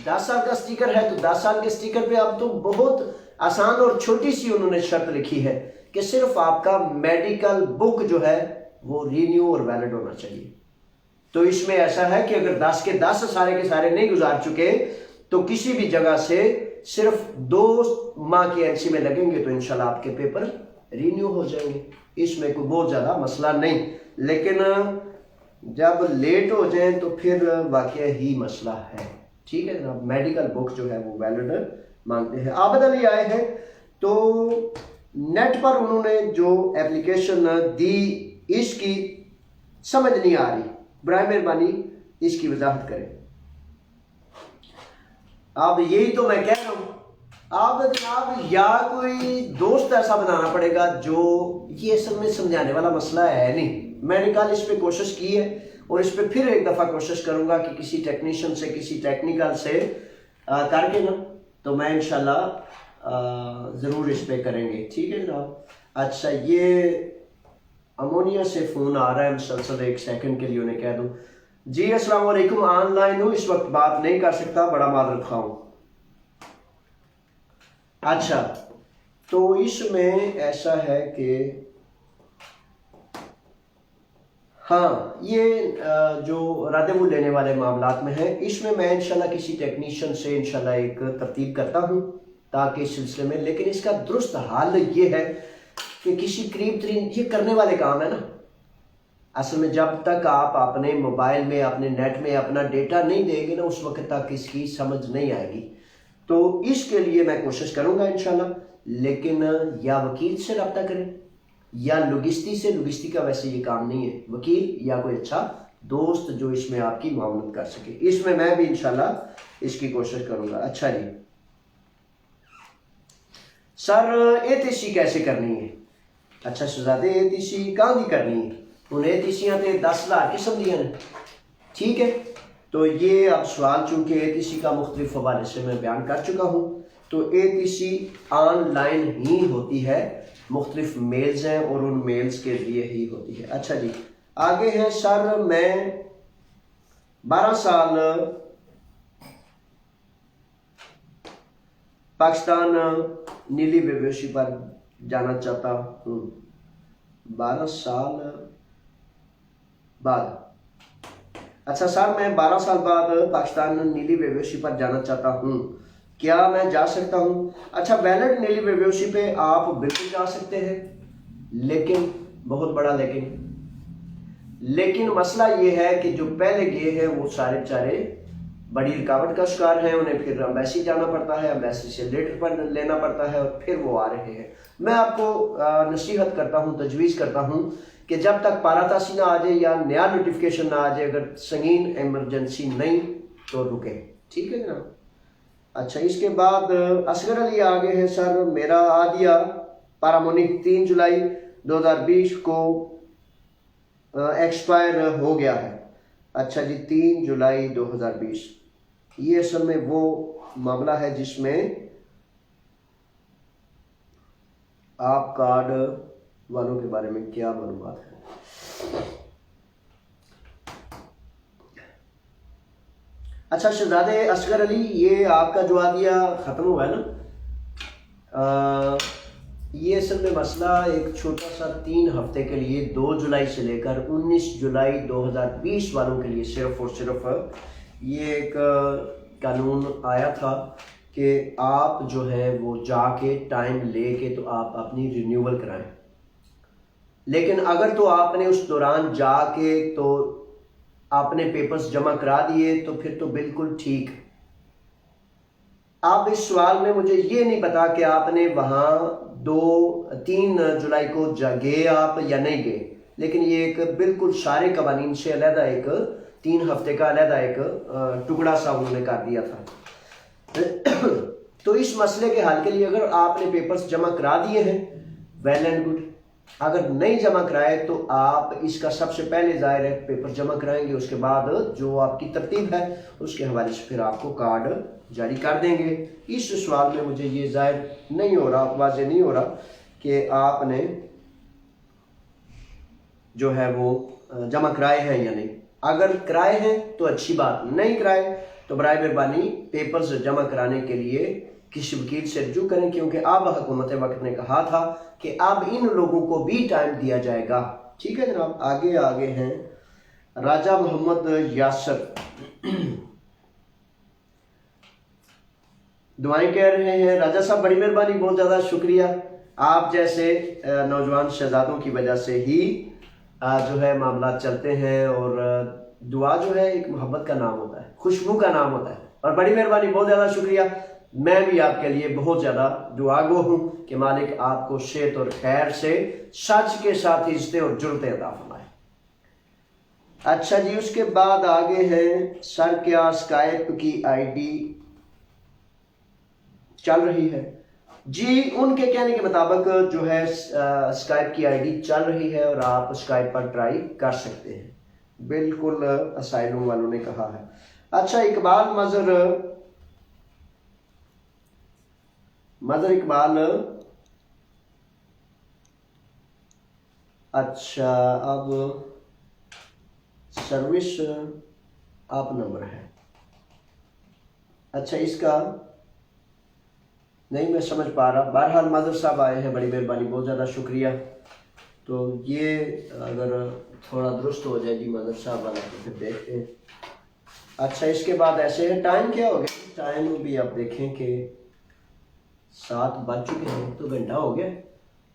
10 سال کا سٹیکر ہے تو 10 سال کے سٹیکر پہ اب تو بہت آسان اور چھوٹی سی انہوں نے شرط لکھی ہے کہ صرف آپ کا میڈیکل بک جو ہے وہ رینیو اور ویلڈ ہونا چاہیے۔ تو اس میں ایسا ہے کہ اگر 10 کے 10 سارے کے سارے نہیں گزار چکے تو کسی بھی جگہ سے صرف 2 ماہ کی ایلسی میں لگیں گے تو انشاءاللہ آپ کے پیپر رینیو ہو جائیں گے، اس میں کوئی بہت زیادہ مسئلہ نہیں۔ لیکن جب لیٹ ہو جائیں تو پھر واقعہ ہی مسئلہ ہے۔ ٹھیک ہے جناب، میڈیکل بک جو ہے وہ ویلڈ مانگتے ہیں۔ عابد علی آئے ہیں تو نیٹ پر انہوں نے جو اپلیکیشن دی اس کی سمجھ نہیں آ رہی، برائے مہربانی اس کی وضاحت کریں۔ اب یہی تو میں کہہ رہا ہوں، آپ جناب یا کوئی دوست ایسا بنانا پڑے گا جو یہ اصل میں سمجھانے والا مسئلہ ہے نہیں۔ میں نے کل اس پہ کوشش کی ہے اور اس پہ پھر ایک دفعہ کوشش کروں گا کہ کسی ٹیکنیشین سے، کسی ٹیکنیکل سے کر کے نا تو میں انشاءاللہ ضرور اس پہ کریں گے۔ ٹھیک ہے جناب۔ اچھا یہ امونیا سے فون آ رہا ہے مسلسل، 1 سیکنڈ کے لیے انہیں کہہ دوں جی السلام علیکم، آن لائن ہوں، اس وقت بات نہیں کر سکتا، بڑا معذرت خواہ ہوں۔ اچھا تو اس میں ایسا ہے کہ ہاں یہ جو رادیو لینے والے معاملات میں ہیں، اس میں میں انشاءاللہ کسی ٹیکنیشین سے انشاءاللہ ایک ترتیب کرتا ہوں تاکہ اس سلسلے میں، لیکن اس کا درست حل یہ ہے کہ کسی قریب ترین، یہ کرنے والے کام ہے نا اصل میں. جب تک آپ اپنے موبائل میں اپنے نیٹ میں اپنا ڈیٹا نہیں دیں گے نا اس وقت تک اس کی سمجھ نہیں آئے گی. تو اس کے لیے میں کوشش کروں گا انشاءاللہ. لیکن یا وکیل سے رابطہ کریں یا لوگسٹی سے. لوگسٹی کا ویسے یہ کام نہیں ہے، وکیل یا کوئی اچھا دوست جو اس میں آپ کی معاونت کر سکے. اس میں بھی انشاءاللہ اس کی کوشش کروں گا. اچھا جی سر ATC کیسے کرنی ہے؟ اچھا شہزادے ATC کہاں دی کرنی ہے؟ ہوں ATC تے 10,000 قسم دیا نے. ٹھیک ہے، تو یہ اب سوال چونکہ ATC کا مختلف حوالے سے میں بیان کر چکا ہوں. تو ATC آن لائن ہی ہوتی ہے، مختلف میلز ہیں اور ان میلز کے ذریعے ہی ہوتی ہے. اچھا جی آگے ہے سر میں 12 سال پاکستان نیلی بیوشی پر جانا چاہتا ہوں. 12 سال بعد. اچھا سر میں 12 سال بعد پاکستان نیلی بیوشی پر جانا چاہتا ہوں، کیا میں جا سکتا ہوں؟ اچھا ویلڈ نیلی بیوشی پہ آپ بالکل جا سکتے ہیں، لیکن بہت بڑا لیکن مسئلہ یہ ہے کہ جو پہلے گئے ہیں وہ سارے بیچارے بڑی رکاوٹ کا شکار ہیں. انہیں پھر امبیسی جانا پڑتا ہے، امبیسی سے لیٹر پر لینا پڑتا ہے اور پھر وہ آ رہے ہیں. میں آپ کو نصیحت کرتا ہوں، تجویز کرتا ہوں کہ جب تک پاراتاسی نہ آ جائے یا نیا نوٹیفیکیشن نہ آ جائے، اگر سنگین ایمرجنسی نہیں تو رکیں. ٹھیک ہے جناب. اچھا اس کے بعد اصغر علی آگے ہے سر میرا عادیہ پارامونک 3 جولائی 2020 کو ایکسپائر ہو گیا ہے. اچھا جی 3 جولائی 2020 یہ اصل میں وہ معاملہ ہے جس میں آپ کارڈ والوں کے بارے میں کیا معلومات ہے؟ اچھا شہزادے اصغر علی یہ آپ کا جو عادیہ ختم ہوا ہے نا، یہ اصل میں مسئلہ ایک چھوٹا سا 3 ہفتے کے لیے 2 جولائی سے لے کر 19 جولائی 2020 والوں کے لیے صرف اور صرف یہ ایک قانون آیا تھا کہ آپ جو ہے وہ جا کے ٹائم لے کے تو آپ اپنی رینیول کرائیں. لیکن اگر تو آپ نے اس دوران جا کے تو آپ نے پیپرز جمع کرا دیے تو پھر تو بالکل ٹھیک. آپ اس سوال میں مجھے یہ نہیں پتا کہ آپ نے وہاں 3 جولائی کو گئے آپ یا نہیں گئے، لیکن یہ ایک بالکل سارے قوانین سے علیحدہ ایک 3 ہفتے کا علیحدہ ایک ٹکڑا سا انہوں نے کر دیا تھا. تو اس مسئلے کے حل کے لیے اگر آپ نے پیپرز جمع کرا دیے ہیں ویل اینڈ گڈ. اگر نہیں جمع کرائے تو آپ اس کا سب سے پہلے ظاہر ہے پیپر جمع کرائیں گے، اس کے بعد جو آپ کی ترتیب ہے اس کے حوالے سے پھر آپ کو کارڈ جاری کر دیں گے. اس سوال میں مجھے یہ ظاہر نہیں ہو رہا، واضح نہیں ہو رہا کہ آپ نے جو ہے وہ جمع کرائے ہیں یا نہیں. اگر کرائے ہیں تو اچھی بات، نہیں کرائے تو برائے مہربانی پیپرز جمع کرانے کے لیے کسی وکیل سے رجوع کریں، کیونکہ اب حکومت وقت نے کہا تھا کہ اب ان لوگوں کو بھی ٹائم دیا جائے گا. ٹھیک ہے جناب. آگے ہیں راجہ محمد یاسر، دعائیں کہہ رہے ہیں. راجہ صاحب بڑی مہربانی، بہت زیادہ شکریہ. آپ جیسے نوجوان شہزادوں کی وجہ سے ہی جو ہے معاملات چلتے ہیں، اور دعا جو ہے ایک محبت کا نام ہوتا ہے، خوشبو کا نام ہوتا ہے. اور بڑی مہربانی، بہت زیادہ شکریہ. میں بھی آپ کے لیے بہت زیادہ دعا گو ہوں کہ مالک آپ کو صحت اور خیر سے سچ کے ساتھ عزتیں اور جرتیں عطا فرمائے. اچھا جی اس کے بعد آگے ہیں سر کیا اسکائپ کی آئی ڈی چل رہی ہے؟ جی ان کے کہنے کے مطابق جو ہے اسکائپ کی آئی ڈی چل رہی ہے اور آپ اسکائپ پر ٹرائی کر سکتے ہیں، بالکل اسائلوم والوں نے کہا ہے. اچھا مدر اقبال اچھا اب سروس آپ نمبر ہے. اچھا اس کا نہیں میں سمجھ پا رہا. بہرحال مدر صاحب آئے ہیں، بڑی مہربانی، بہت زیادہ شکریہ. تو یہ اگر تھوڑا درست ہو جائے جی مدر صاحب والا تو پھر دیکھتے ہیں. اچھا اس کے بعد ایسے ہے ٹائم کیا ہو گیا؟ ٹائم بھی آپ دیکھیں کہ 7 بج چکے ہیں، تو گھنٹہ ہو گیا.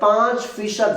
5%,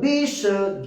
20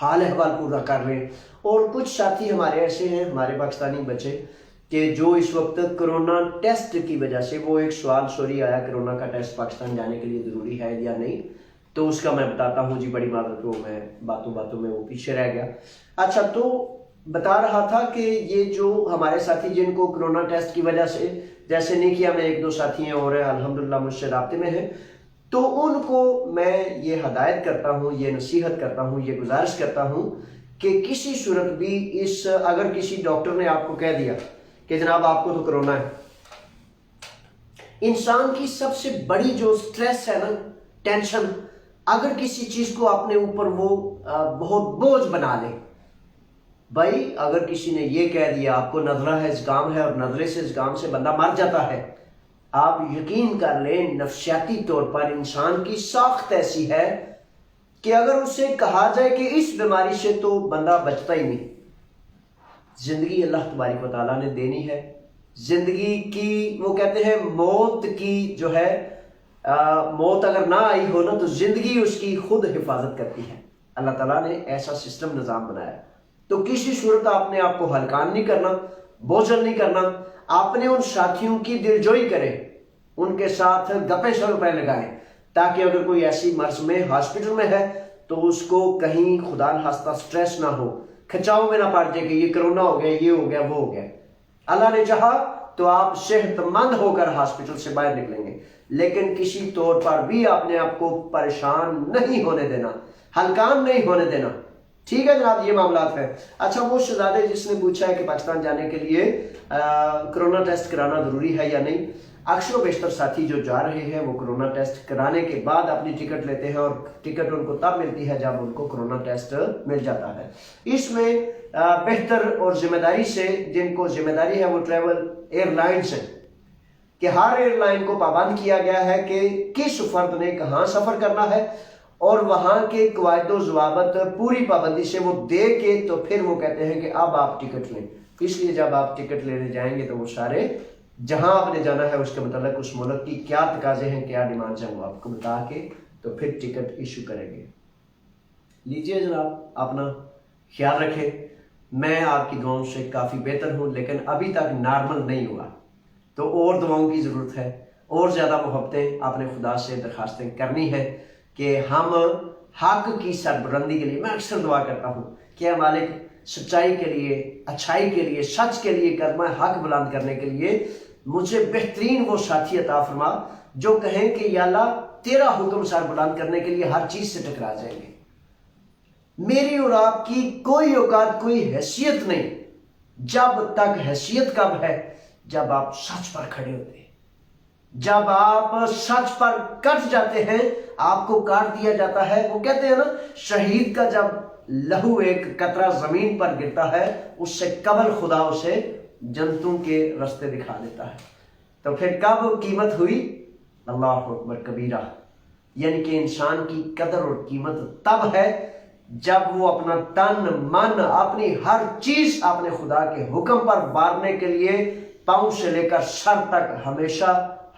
حال احوال پورا کر رہے ہیں. اور کچھ ساتھی ہمارے ایسے ہیں، ہمارے پاکستانی بچے، کہ جو اس وقت کرونا ٹیسٹ کی وجہ سے، وہ ایک سوال سوری آیا کرونا کا ٹیسٹ پاکستان جانے کے لیے ضروری ہے یا نہیں، تو اس کا میں بتاتا ہوں جی، بڑی معذرت ہو، میں باتوں میں وہ پیچھے رہ گیا. اچھا، تو بتا رہا تھا کہ یہ جو ہمارے ساتھی جن کو کرونا ٹیسٹ کی وجہ سے، جیسے نہیں کیا، میں ایک دو ساتھی ہیں اور الحمدللہ مجھ سے رابطے میں ہیں، تو ان کو میں یہ ہدایت کرتا ہوں، یہ نصیحت کرتا ہوں، یہ گزارش کرتا ہوں کہ کسی صورت بھی اگر کسی ڈاکٹر نے آپ کو کہہ دیا کہ جناب آپ کو تو کرونا ہے، انسان کی سب سے بڑی جو سٹریس ہے نا، ٹینشن، اگر کسی چیز کو اپنے اوپر وہ بہت بوجھ بنا لے. بھائی اگر کسی نے یہ کہہ دیا آپ کو نظرہ ہے، زکام ہے، اور نظرے سے زکام سے بندہ مر جاتا ہے، آپ یقین کر لیں نفسیاتی طور پر انسان کی ساخت ایسی ہے کہ اگر اسے کہا جائے کہ اس بیماری سے تو بندہ بچتا ہی نہیں. زندگی اللہ تبارک و تعالیٰ نے دینی ہے. زندگی کی وہ کہتے ہیں موت کی جو ہے، موت اگر نہ آئی ہو نا تو زندگی اس کی خود حفاظت کرتی ہے. اللہ تعالیٰ نے ایسا سسٹم نظام بنایا. تو کسی صورت آپ نے آپ کو ہلکان نہیں کرنا، بوجھل نہیں کرنا. آپ نے ان ساتھیوں کی دلجوئی کریں، ان کے ساتھ گپے شپے لگائیں، تاکہ اگر کوئی ایسی مرض میں ہاسپٹل میں ہے تو اس کو کہیں خدا نخواستہ سٹریس نہ ہو، کھچاؤ میں نہ پڑ جائے کہ یہ کرونا ہو گیا، یہ ہو گیا، وہ ہو گیا. اللہ نے چاہا تو آپ صحت مند ہو کر ہاسپٹل سے باہر نکلیں گے، لیکن کسی طور پر بھی آپ نے آپ کو پریشان نہیں ہونے دینا، ہلکان نہیں ہونے دینا. ٹھیک ہے جناب، یہ معاملات ہے. اچھا، وہ شہزادے جس نے پوچھا ہے کہ پاکستان جانے کے لیے کرونا ٹیسٹ کرانا ضروری ہے یا نہیں، اکثر و بیشتر ساتھی جو جا رہے ہیں وہ کرونا ٹیسٹ کرانے کے بعد اپنی ٹکٹ لیتے ہیں، اور ٹکٹ ان کو تب ملتی ہے جب ان کو کرونا ٹیسٹ مل جاتا ہے. اس میں بہتر اور ذمہ داری سے، جن کو ذمہ داری ہے وہ ٹریول ایئر لائنز ہیں، کہ ہر ایئر لائن کو پابند کیا گیا ہے کہ کس فرد نے کہاں سفر کرنا ہے، اور وہاں کے قواعد و ضوابط پوری پابندی سے وہ دے کے تو پھر وہ کہتے ہیں کہ اب آپ ٹکٹ لیں. اس لیے جب آپ ٹکٹ لینے جائیں گے تو وہ سارے جہاں آپ نے جانا ہے اس کے متعلق اس ملک کی کیا تقاضے ہیں، کیا ڈیمانڈز ہیں، وہ آپ کو بتا کے تو پھر ٹکٹ ایشو کریں گے. لیجئے جناب، اپنا خیال رکھیں. میں آپ کی دعاؤں سے کافی بہتر ہوں، لیکن ابھی تک نارمل نہیں ہوا، تو اور دعاؤں کی ضرورت ہے، اور زیادہ محبتیں آپ نے خدا سے درخواستیں کرنی ہے کہ ہم حق کی سربلندی کے لیے، میں اکثر دعا کرتا ہوں کہ اے مالک سچائی کے لیے، اچھائی کے لیے، سچ کے لیے، کلمہ حق بلند کرنے کے لیے مجھے بہترین وہ ساتھی عطا فرما جو کہیں کہ یا اللہ تیرا حکم سر بلند کرنے کے لیے ہر چیز سے ٹکرا جائیں گے. میری اور آپ کی کوئی اوقات، کوئی حیثیت نہیں، جب تک حیثیت کب ہے؟ جب آپ سچ پر کھڑے ہوتے ہیں، جب آپ سچ پر کٹ جاتے ہیں، آپ کو کاٹ دیا جاتا ہے. وہ کہتے ہیں نا، شہید کا جب لہو ایک قطرہ زمین پر گرتا ہے، اس سے قبل خدا اسے جنتوں کے رستے دکھا دیتا ہے. تو پھر کب قیمت ہوئی؟ اللہ اکبر کبیرہ. یعنی کہ انسان کی قدر اور قیمت تب ہے جب وہ اپنا تن، من، اپنی ہر چیز اپنے خدا کے حکم پر مارنے کے لیے پاؤں سے لے کر سر تک ہمیشہ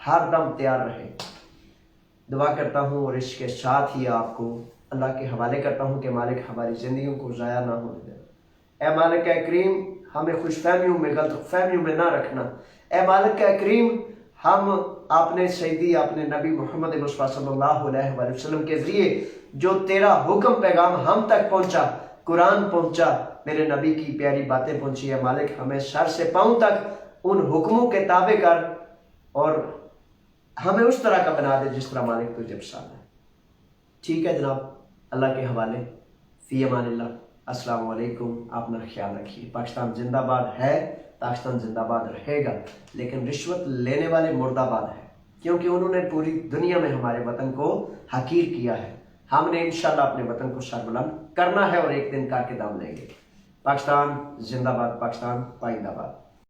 ہر دم تیار رہے. دعا کرتا ہوں اور اس کے ساتھ ہی آپ کو اللہ کے حوالے کرتا ہوں کہ مالک ہماری زندگیوں کو ضائع نہ ہونے دے. اے مالک اے کریم، ہمیں خوش فہمیوں میں، غلط فہمیوں میں نہ رکھنا. اے مالک اے کریم، ہم اپنے سیدی، اپنے نبی محمد مصطفیٰ صلی اللہ علیہ وآلہ وسلم کے ذریعے جو تیرا حکم پیغام ہم تک پہنچا، قرآن پہنچا، میرے نبی کی پیاری باتیں پہنچی، ہے مالک ہمیں سر سے پاؤں تک ان حکموں کے تابع کر، اور ہمیں اس طرح کا بنا دے جس طرح مالک تجھے پسند ہے. ٹھیک ہے جناب، اللہ کے حوالے. فی امان اللہ. السلام علیکم. اپنا خیال رکھیے. پاکستان زندہ باد ہے، پاکستان زندہ باد رہے گا، لیکن رشوت لینے والے مردہ باد ہے، کیونکہ انہوں نے پوری دنیا میں ہمارے وطن کو حقیر کیا ہے. ہم نے انشاءاللہ اپنے وطن کو سربلند کرنا ہے، اور ایک دن کر کے دم لیں گے. پاکستان زندہ باد، پاکستان پائندہ باد.